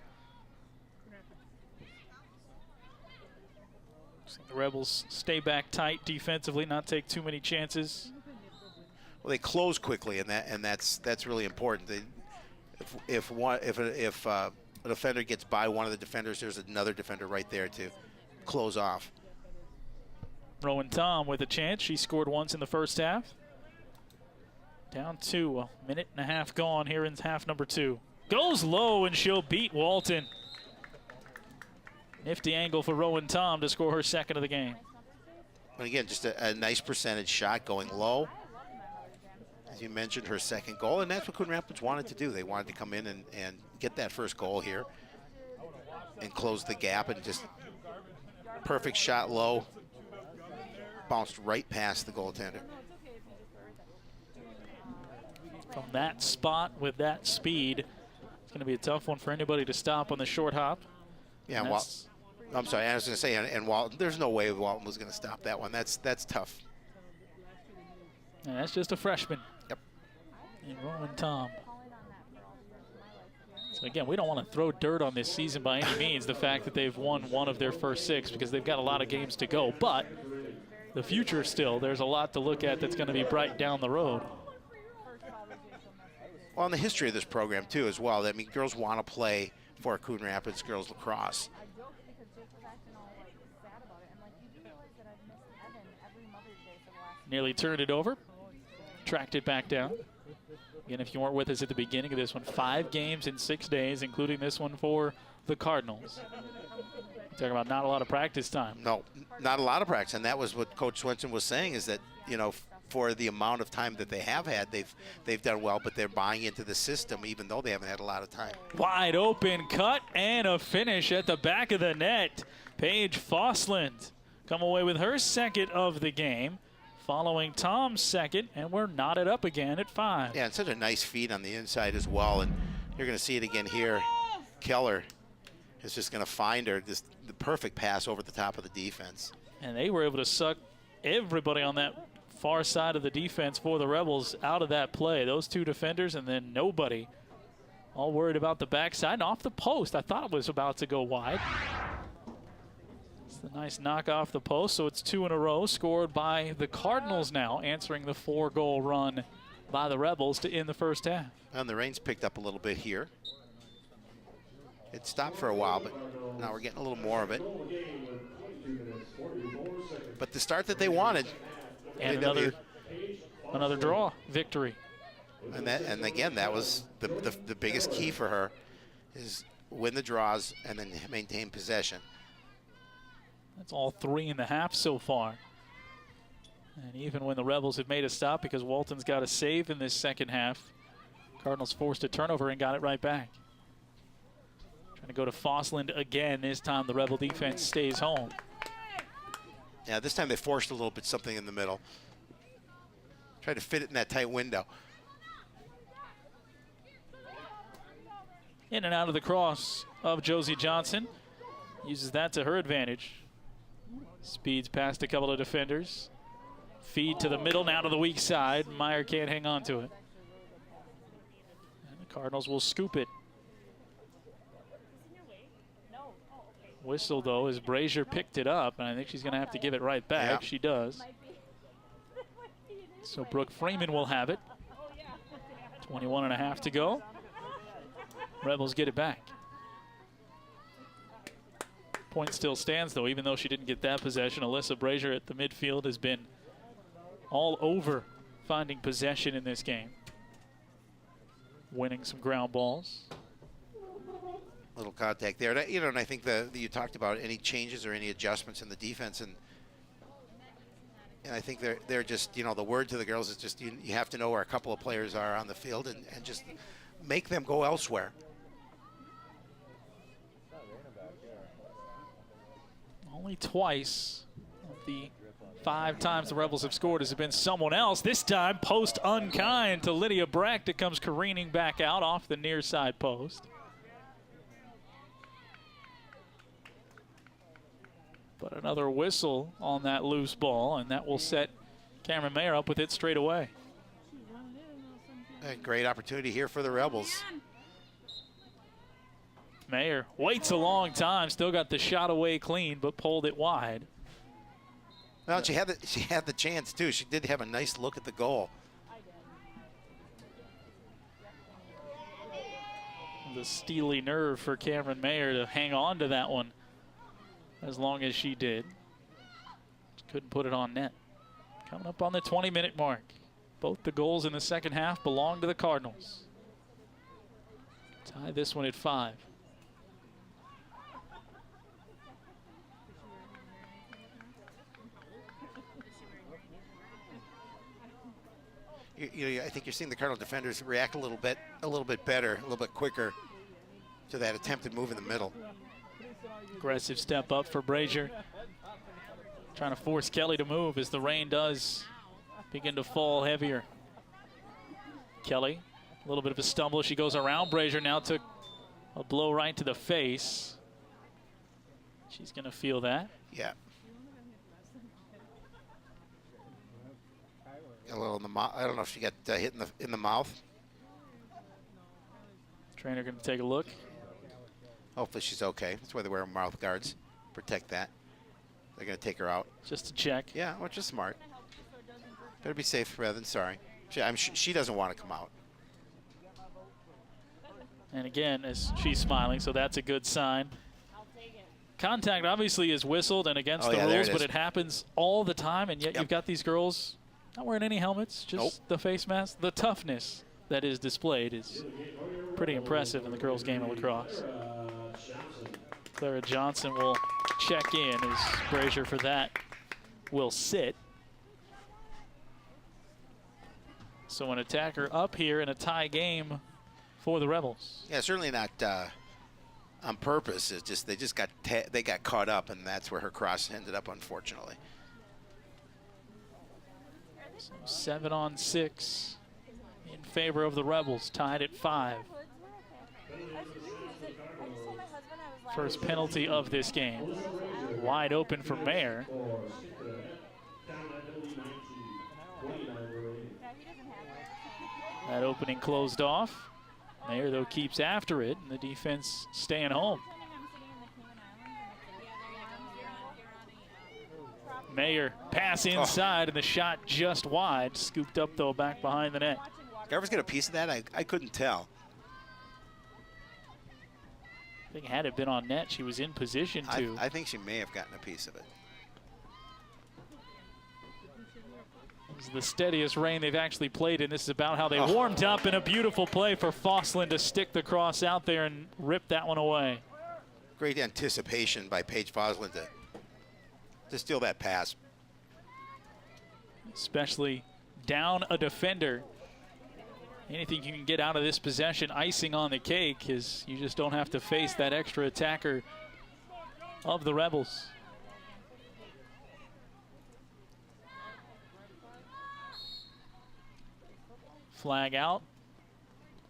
So the Rebels stay back tight defensively, not take too many chances. Well, they close quickly, and that's really important. If a defender gets by one of the defenders, there's another defender right there to close off. Rowan Tom with a chance. She scored once in the first half. Down 2, a minute and a half gone here in half number 2. Goes low, and she'll beat Walton. Nifty angle for Rowan Tom to score her second of the game. And again, just a nice percentage shot going low. As you mentioned, her second goal, and that's what Coon Rapids wanted to do. They wanted to come in and get that first goal here and close the gap, and just perfect shot low. Bounced right past the goaltender. From that spot with that speed, it's going to be a tough one for anybody to stop on the short hop. Yeah, I'm sorry, I was going to say, and Walton, there's no way Walton was going to stop that one. That's tough. And that's just a freshman. Yep. And Rowan Tom. So again, we don't want to throw dirt on this season by any means, the fact that they've won one of their first 6, because they've got a lot of games to go. But the future still, there's a lot to look at that's going to be bright down the road. Well, in the history of this program, too, as well, I mean, girls want to play for Coon Rapids Girls Lacrosse. Nearly turned it over, tracked it back down. Again, if you weren't with us at the beginning of this one, 5 games in 6 days, including this one for the Cardinals. Talking about not a lot of practice time. No, not a lot of practice, and that was what Coach Swenson was saying, is that, you know, for the amount of time that they have had, they've done well, but they're buying into the system even though they haven't had a lot of time. Wide open cut and a finish at the back of the net. Paige Fosland come away with her second of the game, following Tom's second, and we're knotted up again at 5. Yeah, and such a nice feed on the inside as well, and you're going to see it again here. Keller is just going to find her, just the perfect pass over the top of the defense. And they were able to suck everybody on that far side of the defense for the Rebels out of that play. Those 2 defenders and then nobody. All worried about the backside and off the post. I thought it was about to go wide. It's a nice knock off the post, so it's 2 in a row scored by the Cardinals now, answering the 4-goal run by the Rebels to end the first half. And the rain's picked up a little bit here. It stopped for a while, but now we're getting a little more of it. But the start that they wanted. And another draw victory. And again, that was the biggest key for her, is win the draws and then maintain possession. That's all 3 in the half so far. And even when the Rebels have made a stop because Walton's got a save in this second half, Cardinals forced a turnover and got it right back. Trying to go to Fosland again. This time the Rebel defense stays home. Yeah, this time they forced a little bit something in the middle. Tried to fit it in that tight window. In and out of the cross of Josie Johnson. Uses that to her advantage. Speeds past a couple of defenders. Feed to the middle, now to the weak side. Meyer can't hang on to it. And the Cardinals will scoop it. Whistle, though, as Brazier picked it up, and I think she's going to have to give it right back. Yeah. She does. So Brooke Freeman will have it. 21 and a half to go. Rebels get it back. Point still stands, though, even though she didn't get that possession. Alyssa Brazier at the midfield has been all over finding possession in this game. Winning some ground balls. Little contact there. You know, and I think you talked about any changes or any adjustments in the defense, and I think they're just, you know, the word to the girls is just you have to know where a couple of players are on the field and just make them go elsewhere. Only twice of the 5 times the Rebels have scored has it been someone else. This time, post unkind to Lydia Brack that comes careening back out off the near side post. But another whistle on that loose ball, and that will set Cameron Mayer up with it straight away. A great opportunity here for the Rebels. Mayer waits a long time, still got the shot away clean, but pulled it wide. Well, she had the chance too. She did have a nice look at the goal. The steely nerve for Cameron Mayer to hang on to that one as long as she did. Couldn't put it on net. Coming up on the 20-minute mark. Both the goals in the second half belong to the Cardinals. Tie this one at 5. I think you're seeing the Cardinal defenders react a little bit better, a little bit quicker to that attempted move in the middle. Aggressive step up for Brazier. Trying to force Kelly to move as the rain does begin to fall heavier. Kelly, a little bit of a stumble. She goes around Brazier now, took a blow right to the face. She's going to feel that. Yeah. A little in the mouth. I don't know if she got hit in the mouth. Trainer going to take a look. Hopefully she's okay. That's why they wear mouth guards. Protect that. They're going to take her out. Just to check. Yeah, which is smart. Better be safe rather than sorry. She doesn't want to come out. And again, as she's smiling, so that's a good sign. Contact obviously is whistled and against the rules, but it happens all the time, and yet you've got these girls not wearing any helmets, just the face mask. The toughness that is displayed is pretty impressive in the girls' game of lacrosse. Clara Johnson will check in as Brazier for that will sit. So an attacker up here in a tie game for the Rebels. Yeah, certainly not on purpose. It's just they got caught up, and that's where her cross ended up, unfortunately. So 7-on-6 in favor of the Rebels, tied at 5. First penalty of this game. Wide open for Mayer. That opening closed off. Mayer, though, keeps after it, and the defense staying home. Mayer, pass inside, and the shot just wide. Scooped up, though, back behind the net. Garver's get a piece of that? I couldn't tell. I think had it been on net, she was in position to. I think she may have gotten a piece of it. This is the steadiest rain they've actually played in. This is about how they warmed up, and a beautiful play for Fosslin to stick the cross out there and rip that one away. Great anticipation by Paige Fosslin to steal that pass. Especially down a defender. Anything you can get out of this possession, icing on the cake, is you just don't have to face that extra attacker of the Rebels. Flag out.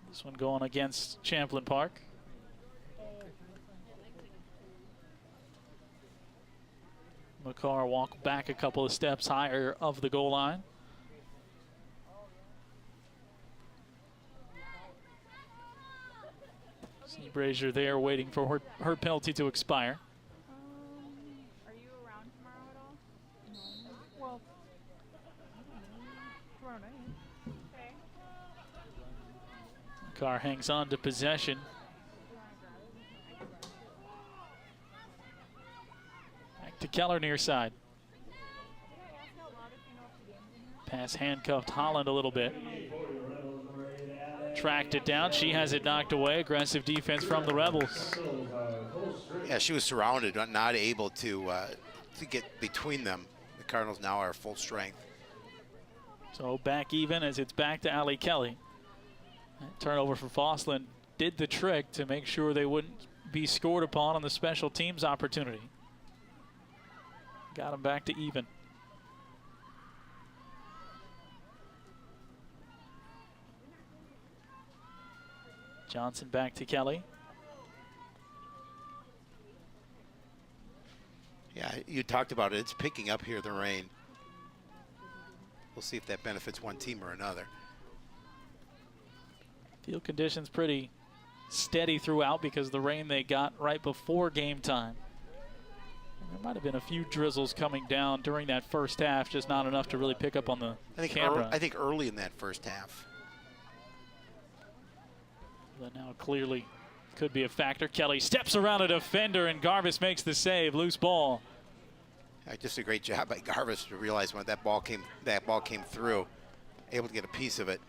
This one going against Champlin Park. McCarr walked back a couple of steps higher of the goal line. See Brazier there waiting for her penalty to expire. Are you around tomorrow at all? No. Well, tomorrow night. Okay. McCarr hangs on to possession. Back to Keller near side. Pass handcuffed Holland a little bit. Tracked it down. She has it knocked away. Aggressive defense from the Rebels. Yeah, she was surrounded, not able to get between them. The Cardinals now are full strength. So back even as it's back to Allie Kelly. That turnover for Fosslin did the trick to make sure they wouldn't be scored upon on the special teams opportunity. Got them back to even. Johnson back to Kelly. Yeah, you talked about it. It's picking up here, the rain. We'll see if that benefits one team or another. Field conditions pretty steady throughout because of the rain they got right before game time. There might have been a few drizzles coming down during that first half, just not enough to really pick up on the camera. I think early in that first half. That now clearly could be a factor. Kelly steps around a defender, and Garvis makes the save. Loose ball. Just a great job by Garvis to realize when that ball came through, able to get a piece of it.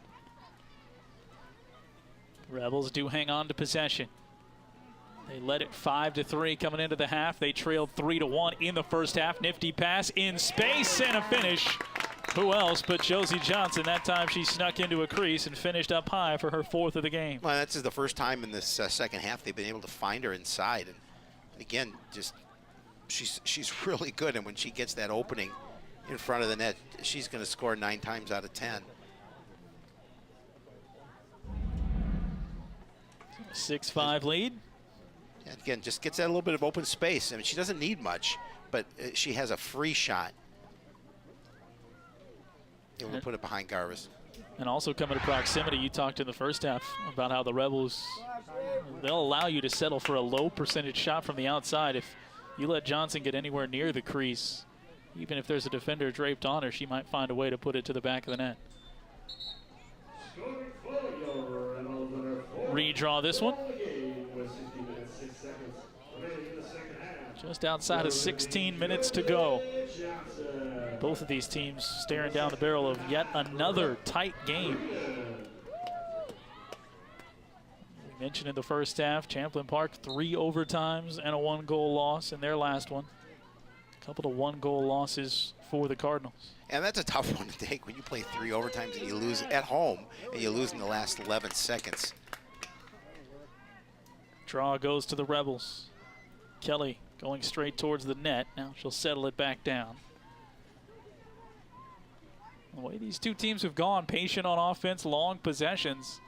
Rebels do hang on to possession. They led it 5-3 coming into the half. They trailed 3-1 in the first half. Nifty pass in space and a finish Who else but Josie Johnson? That time she snuck into a crease and finished up high for her 4th of the game. Well, that's the first time in this second half they've been able to find her inside. And again, just she's really good. And when she gets that opening in front of the net, she's going to score 9 times out of 10. 6-5 lead. And again, just gets that little bit of open space. I mean, she doesn't need much, but she has a free shot. Able to put it behind Garvis. And also coming to proximity, you talked in the first half about how the Rebels, they'll allow you to settle for a low percentage shot from the outside. If you let Johnson get anywhere near the crease, even if there's a defender draped on her, she might find a way to put it to the back of the net. Redraw this one. Just outside of 16 minutes to go. Both of these teams staring down the barrel of yet another tight game. We mentioned in the first half, Champlin Park 3 overtimes and a 1-goal loss in their last one. A couple of 1-goal losses for the Cardinals. And that's a tough one to take when you play 3 overtimes and you lose at home and you lose in the last 11 seconds. Draw goes to the Rebels. Kelly going straight towards the net. Now she'll settle it back down. The way these two teams have gone, patient on offense, long possessions,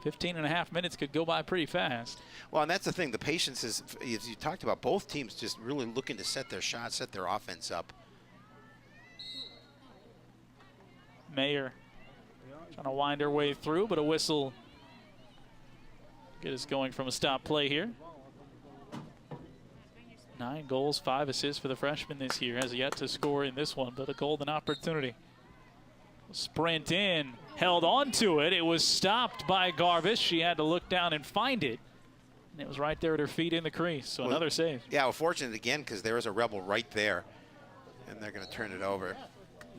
15.5 minutes could go by pretty fast. Well, and that's the thing. The patience is, as you talked about, both teams just really looking to set their shots, set their offense up. Mayer trying to wind her way through, but a whistle get us going from a stop play here. 9 goals, 5 assists for the freshman this year. Has yet to score in this one, but a golden opportunity. Sprint in, held on to it. It was stopped by Garvis. She had to look down and find it. And it was right there at her feet in the crease, so another save. Yeah, well, fortunate again because there was a Rebel right there, and they're going to turn it over.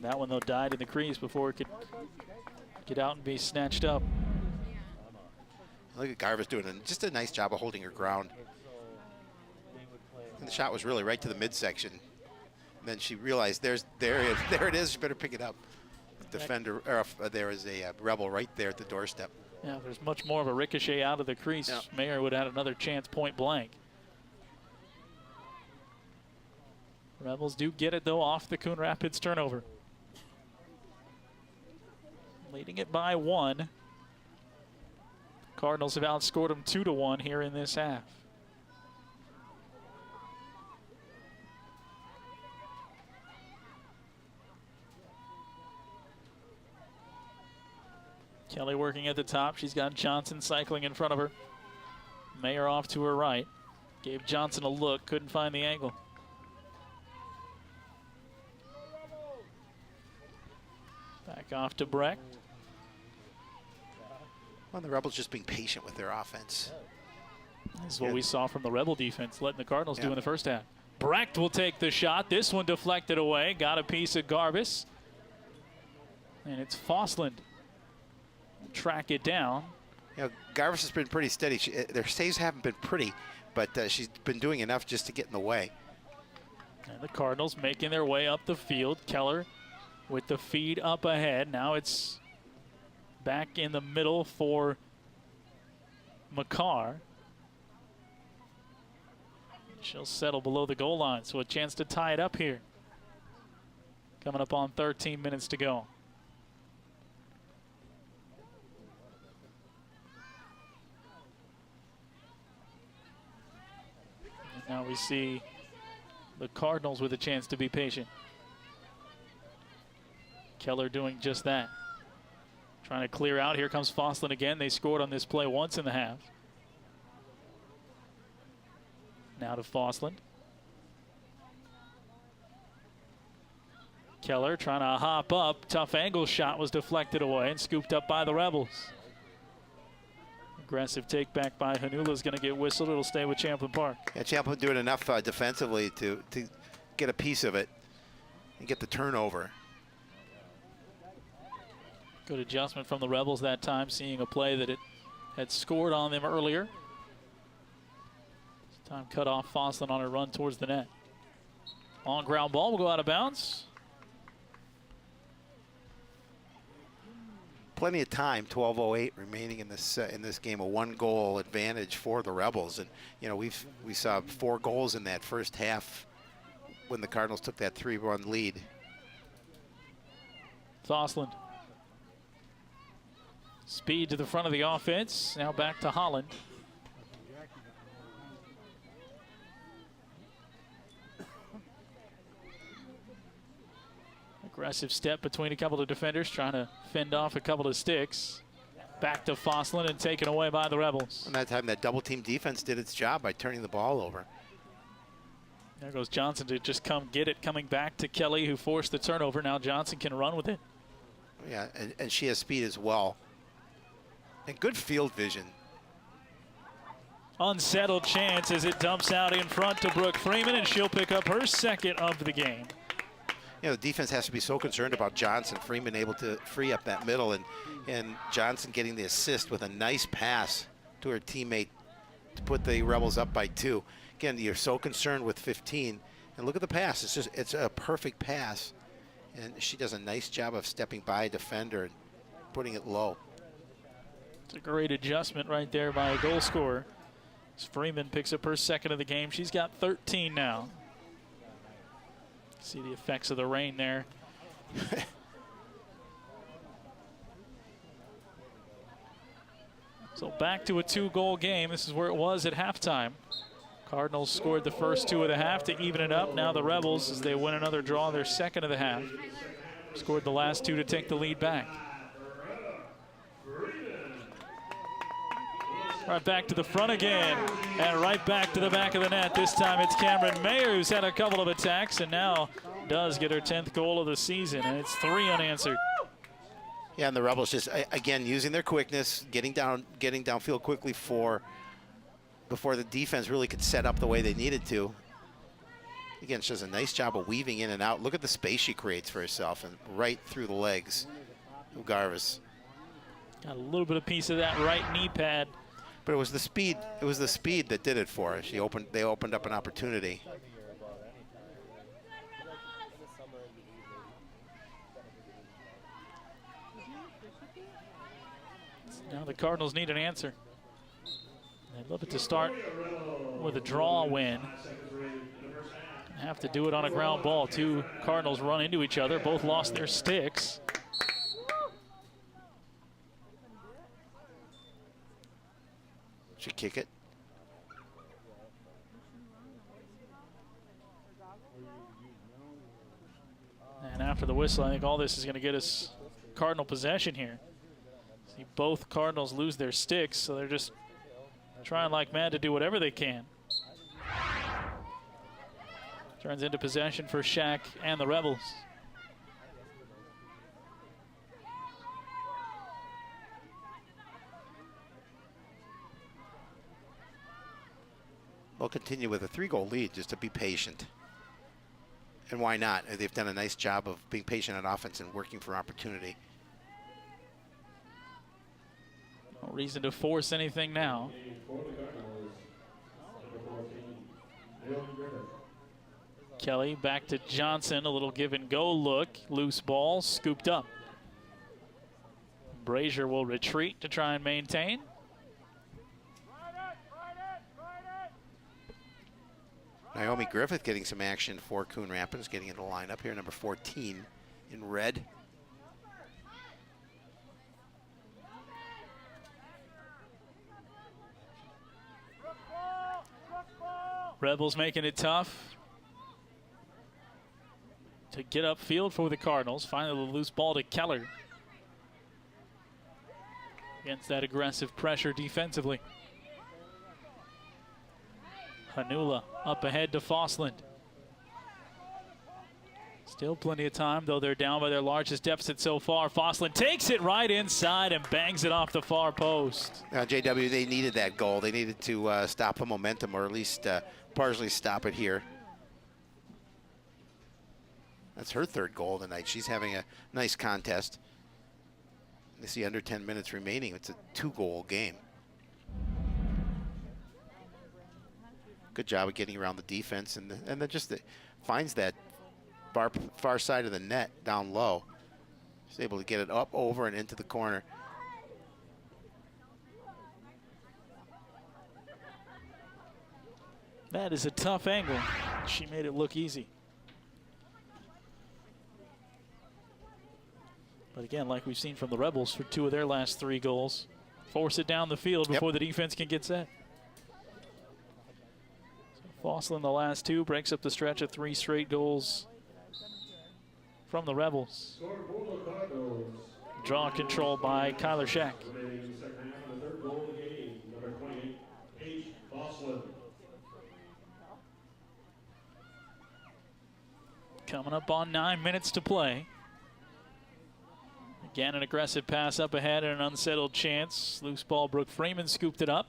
That one, though, died in the crease before it could get out and be snatched up. Look at Garvis doing just a nice job of holding her ground. And the shot was really right to the midsection. And then she realized there it is. She better pick it up. Defender, or there is a Rebel right there at the doorstep. Yeah, there's much more of a ricochet out of the crease. Yeah. Mayer would have had another chance point blank. Rebels do get it, though, off the Coon Rapids turnover. Leading it by 1. Cardinals have outscored them 2-1 here in this half. Kelly working at the top. She's got Johnson cycling in front of her. Mayer off to her right. Gave Johnson a look, couldn't find the angle. Back off to Brecht. Well, the Rebels just being patient with their offense. This is what we saw from the Rebel defense, letting the Cardinals do in the first half. Brecht will take the shot. This one deflected away. Got a piece of Garvis. And it's Fosland. Track it down. You know, Garvis has been pretty steady. Their saves haven't been pretty, but she's been doing enough just to get in the way. And the Cardinals making their way up the field. Keller with the feed up ahead. Now it's back in the middle for McCarr. She'll settle below the goal line, so a chance to tie it up here. Coming up on 13 minutes to go. Now we see the Cardinals with a chance to be patient. Keller doing just that. Trying to clear out. Here comes Fosland again. They scored on this play once in the half. Now to Fosland. Keller trying to hop up. Tough angle shot was deflected away and scooped up by the Rebels. Aggressive take back by Hanula is going to get whistled. It'll stay with Champlin Park. Yeah, Champlin doing enough defensively to get a piece of it and get the turnover. Good adjustment from the Rebels that time, seeing a play that it had scored on them earlier. This time cut off Fosland on a run towards the net. On ground ball will go out of bounds. plenty of time. 12:08 remaining in this game. A 1-goal advantage for the Rebels, and you know we saw 4 goals in that first half when the Cardinals took that 3-run lead. Thosland. Speed to the front of the offense. Now back to Holland. Aggressive step between a couple of defenders, trying to fend off a couple of sticks. Back to Fosslin and taken away by the Rebels. And that time, that double-team defense did its job by turning the ball over. There goes Johnson to just come get it, coming back to Kelly, who forced the turnover. Now Johnson can run with it. Yeah, and she has speed as well. And good field vision. Unsettled chance as it dumps out in front to Brooke Freeman, and she'll pick up her second of the game. You know, the defense has to be so concerned about Johnson. Freeman able to free up that middle, and Johnson getting the assist with a nice pass to her teammate to put the Rebels up by 2. Again, you're so concerned with 15, and look at the pass. It's a perfect pass, and she does a nice job of stepping by a defender and putting it low. It's a great adjustment right there by a goal scorer. As Freeman picks up her second of the game. She's got 13 now. See the effects of the rain there. So back to a 2-goal game. This is where it was at halftime. Cardinals scored the first 2 of the half to even it up. Now the Rebels, as they win another draw, their second of the half, scored the last 2 to take the lead back. Right back to the front again, and right back to the back of the net. This time it's Cameron Mayer who's had a couple of attacks and now does get her 10th goal of the season, and it's 3 unanswered. Yeah, and the Rebels just, again, using their quickness, getting downfield quickly before the defense really could set up the way they needed to. Again, she does a nice job of weaving in and out. Look at the space she creates for herself, and right through the legs of Garvis. Got a little bit of piece of that right knee pad. But it was the speed. It was the speed that did it for her. They opened up an opportunity. Now the Cardinals need an answer. They'd love it to start with a draw win. Have to do it on a ground ball. 2 Cardinals run into each other. Both lost their sticks. Should kick it. And after the whistle, I think all this is going to get us Cardinal possession here. See, both Cardinals lose their sticks, so they're just trying like mad to do whatever they can. Turns into possession for Shaq and the Rebels. They'll continue with a 3-goal lead just to be patient. And why not? They've done a nice job of being patient on offense and working for opportunity. No reason to force anything now. Kelly back to Johnson, a little give and go look. Loose ball, scooped up. Brazier will retreat to try and maintain. Naomi Griffith getting some action for Coon Rapids, getting into the lineup here, number 14 in red. Rebels making it tough to get upfield for the Cardinals. Finally, the loose ball to Keller against that aggressive pressure defensively. Hanula up ahead to Fosland. Still plenty of time, though they're down by their largest deficit so far. Fosland takes it right inside and bangs it off the far post. Now, JW, they needed that goal. They needed to stop the momentum, or at least partially stop it here. That's her 3rd goal of the night. She's having a nice contest. You see under 10 minutes remaining. It's a 2-goal game. Good job of getting around the defense, and then just finds that far side of the net down low. She's able to get it up, over, and into the corner. That is a tough angle. She made it look easy. But again, like we've seen from the Rebels for 2 of their last 3 goals, force it down the field before the defense can get set. So Fosslin, the last 2, breaks up the stretch of 3 straight goals from the Rebels. Draw control by Kyler Shack. Coming up on 9 minutes to play. Again, an aggressive pass up ahead and an unsettled chance. Loose ball, Brooke Freeman scooped it up.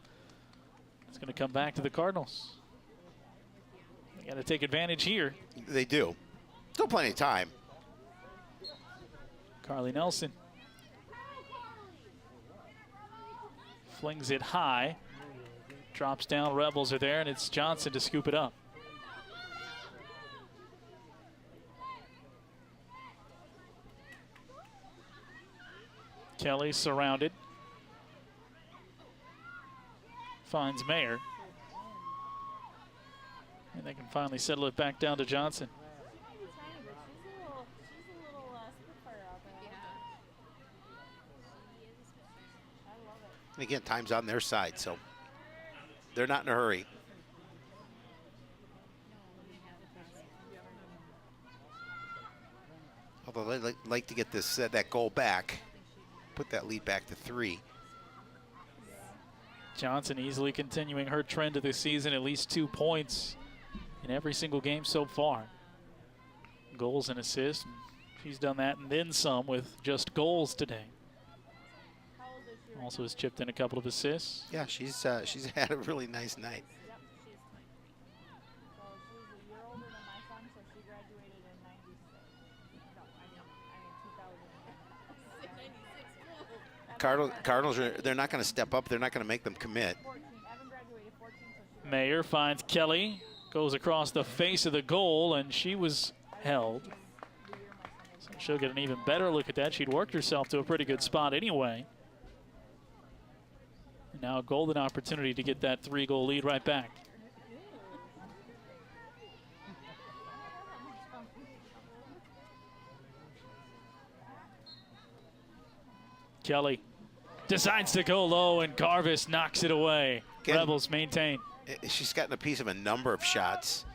It's going to come back to the Cardinals. They got to take advantage here. They do. Still plenty of time. Carly Nelson flings it high. Drops down, Rebels are there, and it's Johnson to scoop it up. Kelly surrounded. Finds Mayer. And they can finally settle it back down to Johnson. And again, time's on their side, so they're not in a hurry. Although they'd like to get this that goal back, put that lead back to 3. Johnson easily continuing her trend of the season, at least 2 points in every single game so far. Goals and assists. She's done that and then some with just goals today. Also has chipped in a couple of assists. Yeah, she's had a really nice night. Cardinals they're not going to step up. They're not going to make them commit. Mayer finds Kelly, goes across the face of the goal, and she was held. So she'll get an even better look at that. She'd worked herself to a pretty good spot anyway. And now a golden opportunity to get that 3-goal lead right back. Kelly decides to go low, and Garvis knocks it away. Again, Rebels maintain. She's gotten a piece of a number of shots.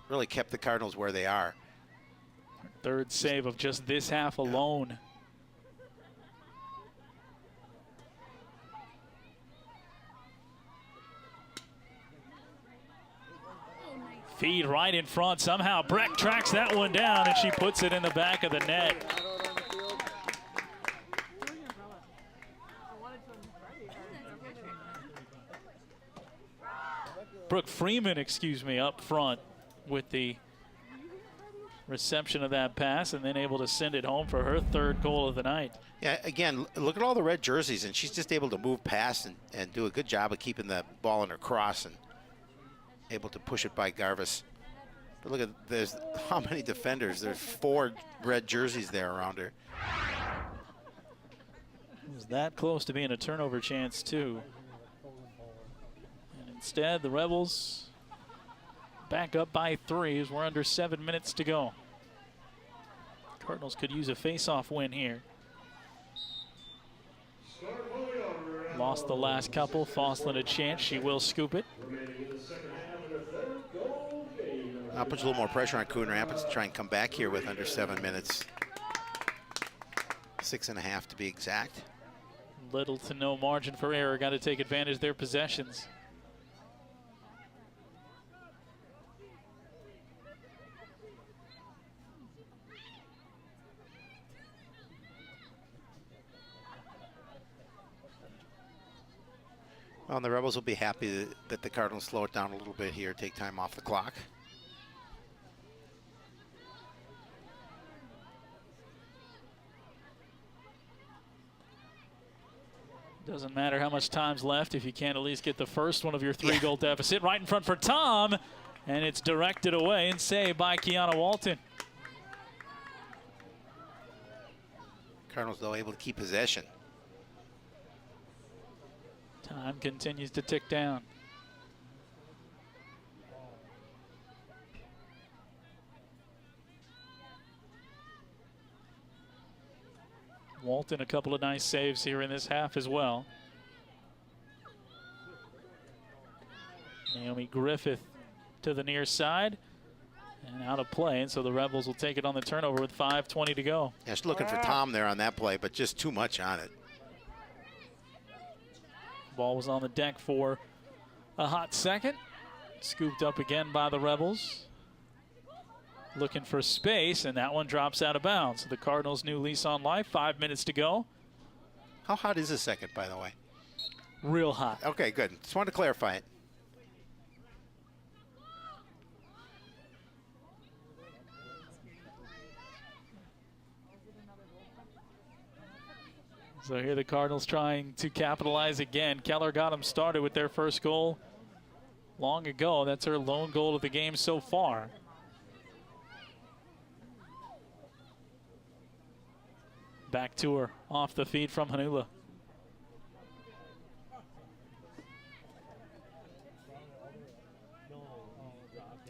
Really kept the Cardinals where they are. 3rd save of just this half alone. Feed right in front. Somehow Breck tracks that one down, and she puts it in the back of the net. Brooke Freeman, up front with the reception of that pass, and then able to send it home for her 3rd goal of the night. Yeah, again, look at all the red jerseys, and she's just able to move past and do a good job of keeping the ball in her cross and able to push it by Garvis. But look at how many defenders. There's 4 red jerseys there around her. It was that close to being a turnover chance too. And instead, the Rebels back up by 3 as we're under 7 minutes to go. Cardinals could use a face-off win here. Lost the last couple. Fosslin a chance. She will scoop it. I'll put a little more pressure on Coon Rapids to try and come back here with under 7 minutes. 6.5 to be exact. Little to no margin for error. Got to take advantage of their possessions. Well, and the Rebels will be happy that the Cardinals slow it down a little bit here, take time off the clock. Doesn't matter how much time's left if you can't at least get the first one of your 3-goal deficit. Right in front for Tom, and it's directed away and saved by Kiana Walton. Cardinals, though, able to keep possession. Time continues to tick down. Walton, a couple of nice saves here in this half as well. Naomi Griffith to the near side and out of play, and so the Rebels will take it on the turnover with 5:20 to go. Yeah, she's looking for Tom there on that play, but just too much on it. Ball was on the deck for a hot second. Scooped up again by the Rebels. Looking for space, and that one drops out of bounds. The Cardinals' new lease on life, 5 minutes to go. How hot is the second, by the way? Real hot. Okay, good. Just wanted to clarify it. So here the Cardinals trying to capitalize again. Keller got them started with their first goal long ago. That's her lone goal of the game so far. Back to her off the feed from Hanula.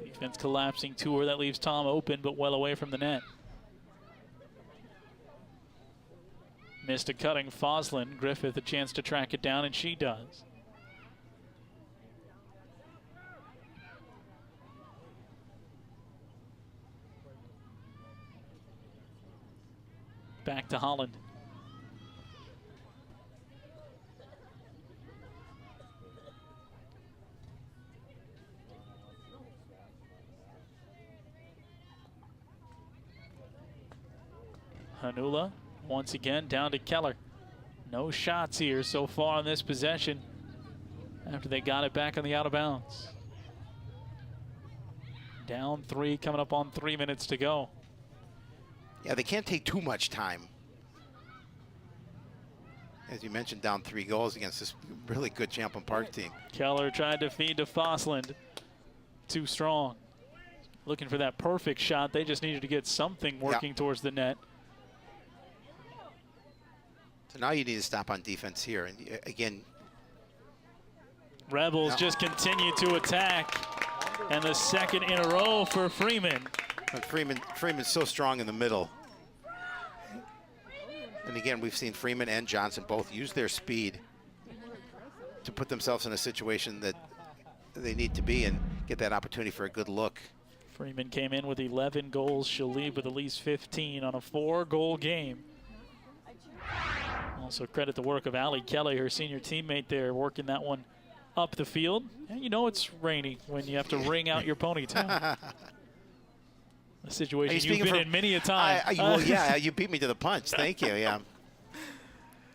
Defense collapsing to her. That leaves Tom open but well away from the net. Missed a cutting Foslin. Griffith a chance to track it down, and she does. Back to Holland. Hanula once again down to Keller. No shots here so far in this possession after they got it back on the out of bounds. Down 3, coming up on 3 minutes to go. Yeah, they can't take too much time. As you mentioned, down 3 goals against this really good Champlin Park team. Keller tried to feed to Fosland. Too strong. Looking for that perfect shot. They just needed to get something working towards the net. So now you need to stop on defense here. And again, Rebels just continue to attack. And the second in a row for Freeman. but Freeman's so strong in the middle. And again, we've seen Freeman and Johnson both use their speed to put themselves in a situation that they need to be and get that opportunity for a good look. Freeman came in with 11 goals. She'll leave with at least 15 on a 4-goal game. Also credit the work of Allie Kelly, her senior teammate there, working that one up the field. And you know it's rainy when you have to wring out your ponytail. A situation you've been in many a time. Well, yeah, you beat me to the punch. Thank you. Yeah.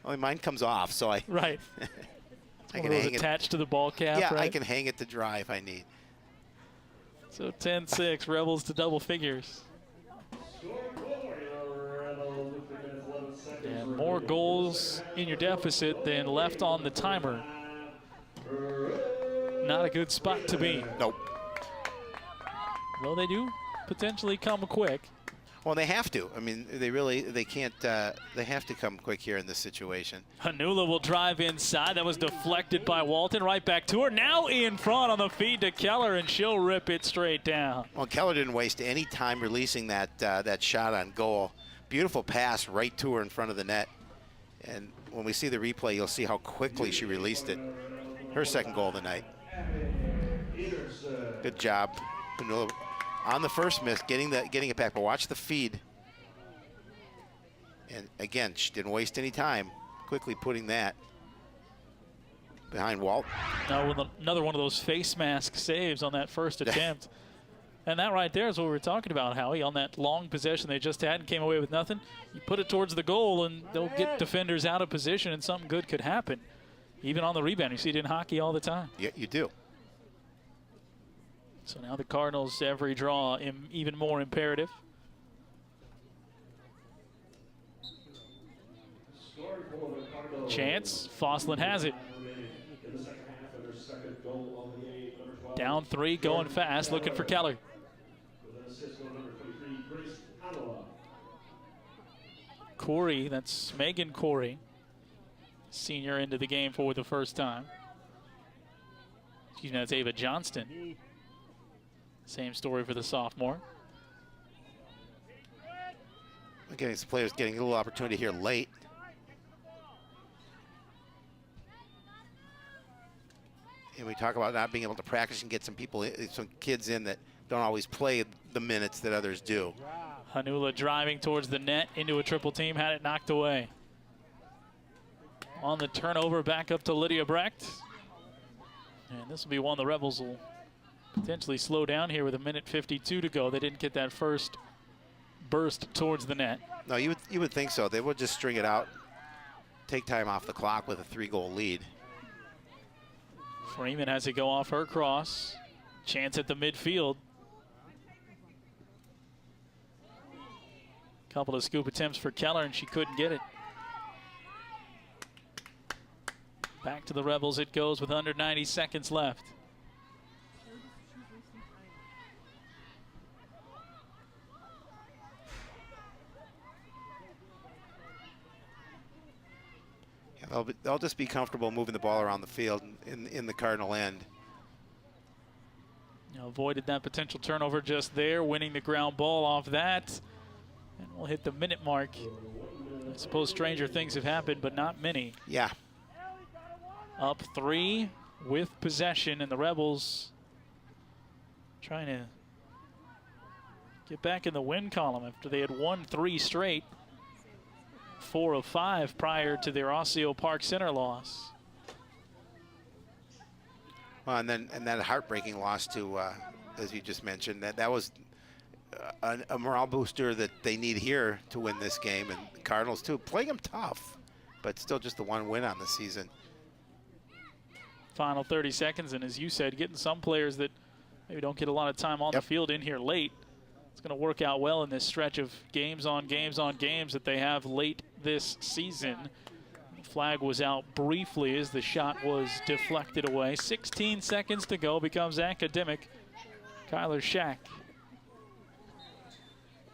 Only mine comes off, so I. Right. I can hang it attached to the ball cap. Yeah, right? I can hang it to dry if I need. So 10-6, Rebels to double figures. And more goals in your deficit than left on the timer. Not a good spot to be. Nope. Though they do potentially come quick. Well, they have to. I mean, they can't, they have to come quick here in this situation. Hanula will drive inside. That was deflected by Walton. Right back to her. Now in front on the feed to Keller, and she'll rip it straight down. Well, Keller didn't waste any time releasing that shot on goal. Beautiful pass right to her in front of the net. And when we see the replay, you'll see how quickly she released it. Her second goal of the night. Good job. Hanula on the first miss, getting it back, but watch the feed. And again, she didn't waste any time, quickly putting that behind Walt. Now with another one of those face mask saves on that first attempt. And that right there is what we were talking about, Howie, on that long possession they just had and came away with nothing. You put it towards the goal and they'll get defenders out of position and something good could happen. Even on the rebound, you see it in hockey all the time. Yeah, you do. So now the Cardinals, every draw even more imperative. Chance, Foslin has it. Down 3, going fast, looking for Keller. Corey, that's Megan Corey, senior into the game for the first time. Excuse me, that's Ava Johnston. Same story for the sophomore. Again, these players getting a little opportunity here late. And we talk about not being able to practice and get some kids in that don't always play the minutes that others do. Hanula driving towards the net into a triple team, had it knocked away. On the turnover, back up to Lydia Brecht. And this will be one the Rebels will potentially slow down here with 1:52 to go. They didn't get that first burst towards the net. No, you would think so. They would just string it out, take time off the clock with a 3-goal lead. Freeman has it go off her cross. Chance at the midfield. Couple of scoop attempts for Keller, and she couldn't get it. Back to the Rebels it goes with under 90 seconds left. Yeah, they'll just be comfortable moving the ball around the field in the Cardinal end. Avoided that potential turnover just there, winning the ground ball off that. And we'll hit the minute mark. I suppose stranger things have happened, but not many. Yeah. Up 3 with possession, and the Rebels trying to get back in the win column after they had won 3 straight. 4 of 5 prior to their Osseo Park Center loss. Well, and that heartbreaking loss to, as you just mentioned, that was a morale booster that they need here to win this game. And the Cardinals too, playing them tough, but still just the 1 win on the season. Final 30 seconds, and as you said, getting some players that maybe don't get a lot of time on the field in here late. It's going to work out well in this stretch of games on games on games that they have late this season. The flag was out briefly as the shot was deflected away. 16 seconds to go, becomes academic. Kyler Shack.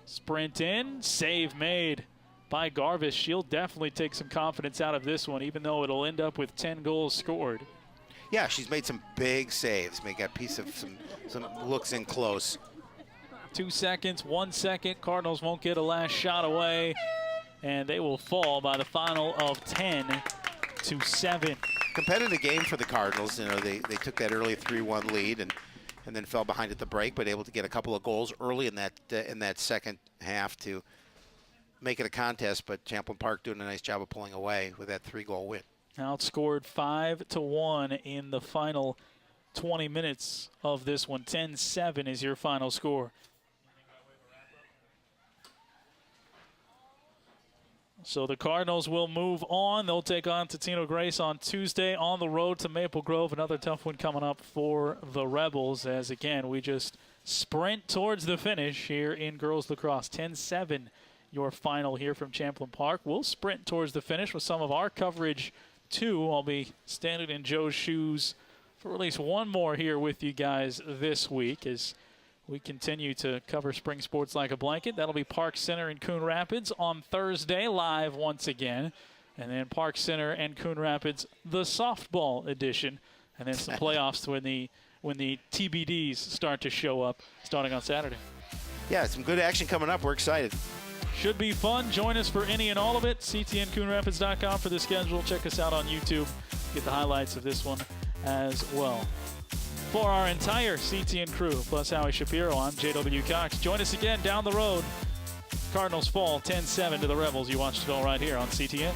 Sprint in, save made by Garvis. She'll definitely take some confidence out of this one, even though it'll end up with 10 goals scored. Yeah, she's made some big saves. Make a piece of some looks in close. 2 seconds, 1 second. Cardinals won't get a last shot away, and they will fall by the final of 10-7. Competitive game for the Cardinals. You know, they took that early 3-1 lead and then fell behind at the break, but able to get a couple of goals early in that second half to make it a contest. But Champlin Park doing a nice job of pulling away with that 3-goal win. Outscored 5-1 in the final 20 minutes of this one. 10-7 is your final score. So the Cardinals will move on. They'll take on Totino Grace on Tuesday on the road to Maple Grove. Another tough one coming up for the Rebels as, again, we just sprint towards the finish here in girls lacrosse. 10-7 your final here from Champlin Park. We'll sprint towards the finish with some of our coverage too. I'll be standing in Joe's shoes for at least one more here with you guys this week as we continue to cover spring sports like a blanket. That'll be Park Center in Coon Rapids on Thursday, live once again. And then Park Center and Coon Rapids, the softball edition. And then some playoffs when the TBDs start to show up starting on Saturday. Yeah, some good action coming up. We're excited. Should be fun. Join us for any and all of it. ctncoonrapids.com for the schedule. Check us out on YouTube. Get the highlights of this one as well. For our entire CTN crew, plus Howie Shapiro, I'm J.W. Cox. Join us again down the road. Cardinals fall 10-7 to the Rebels. You watched it all right here on CTN.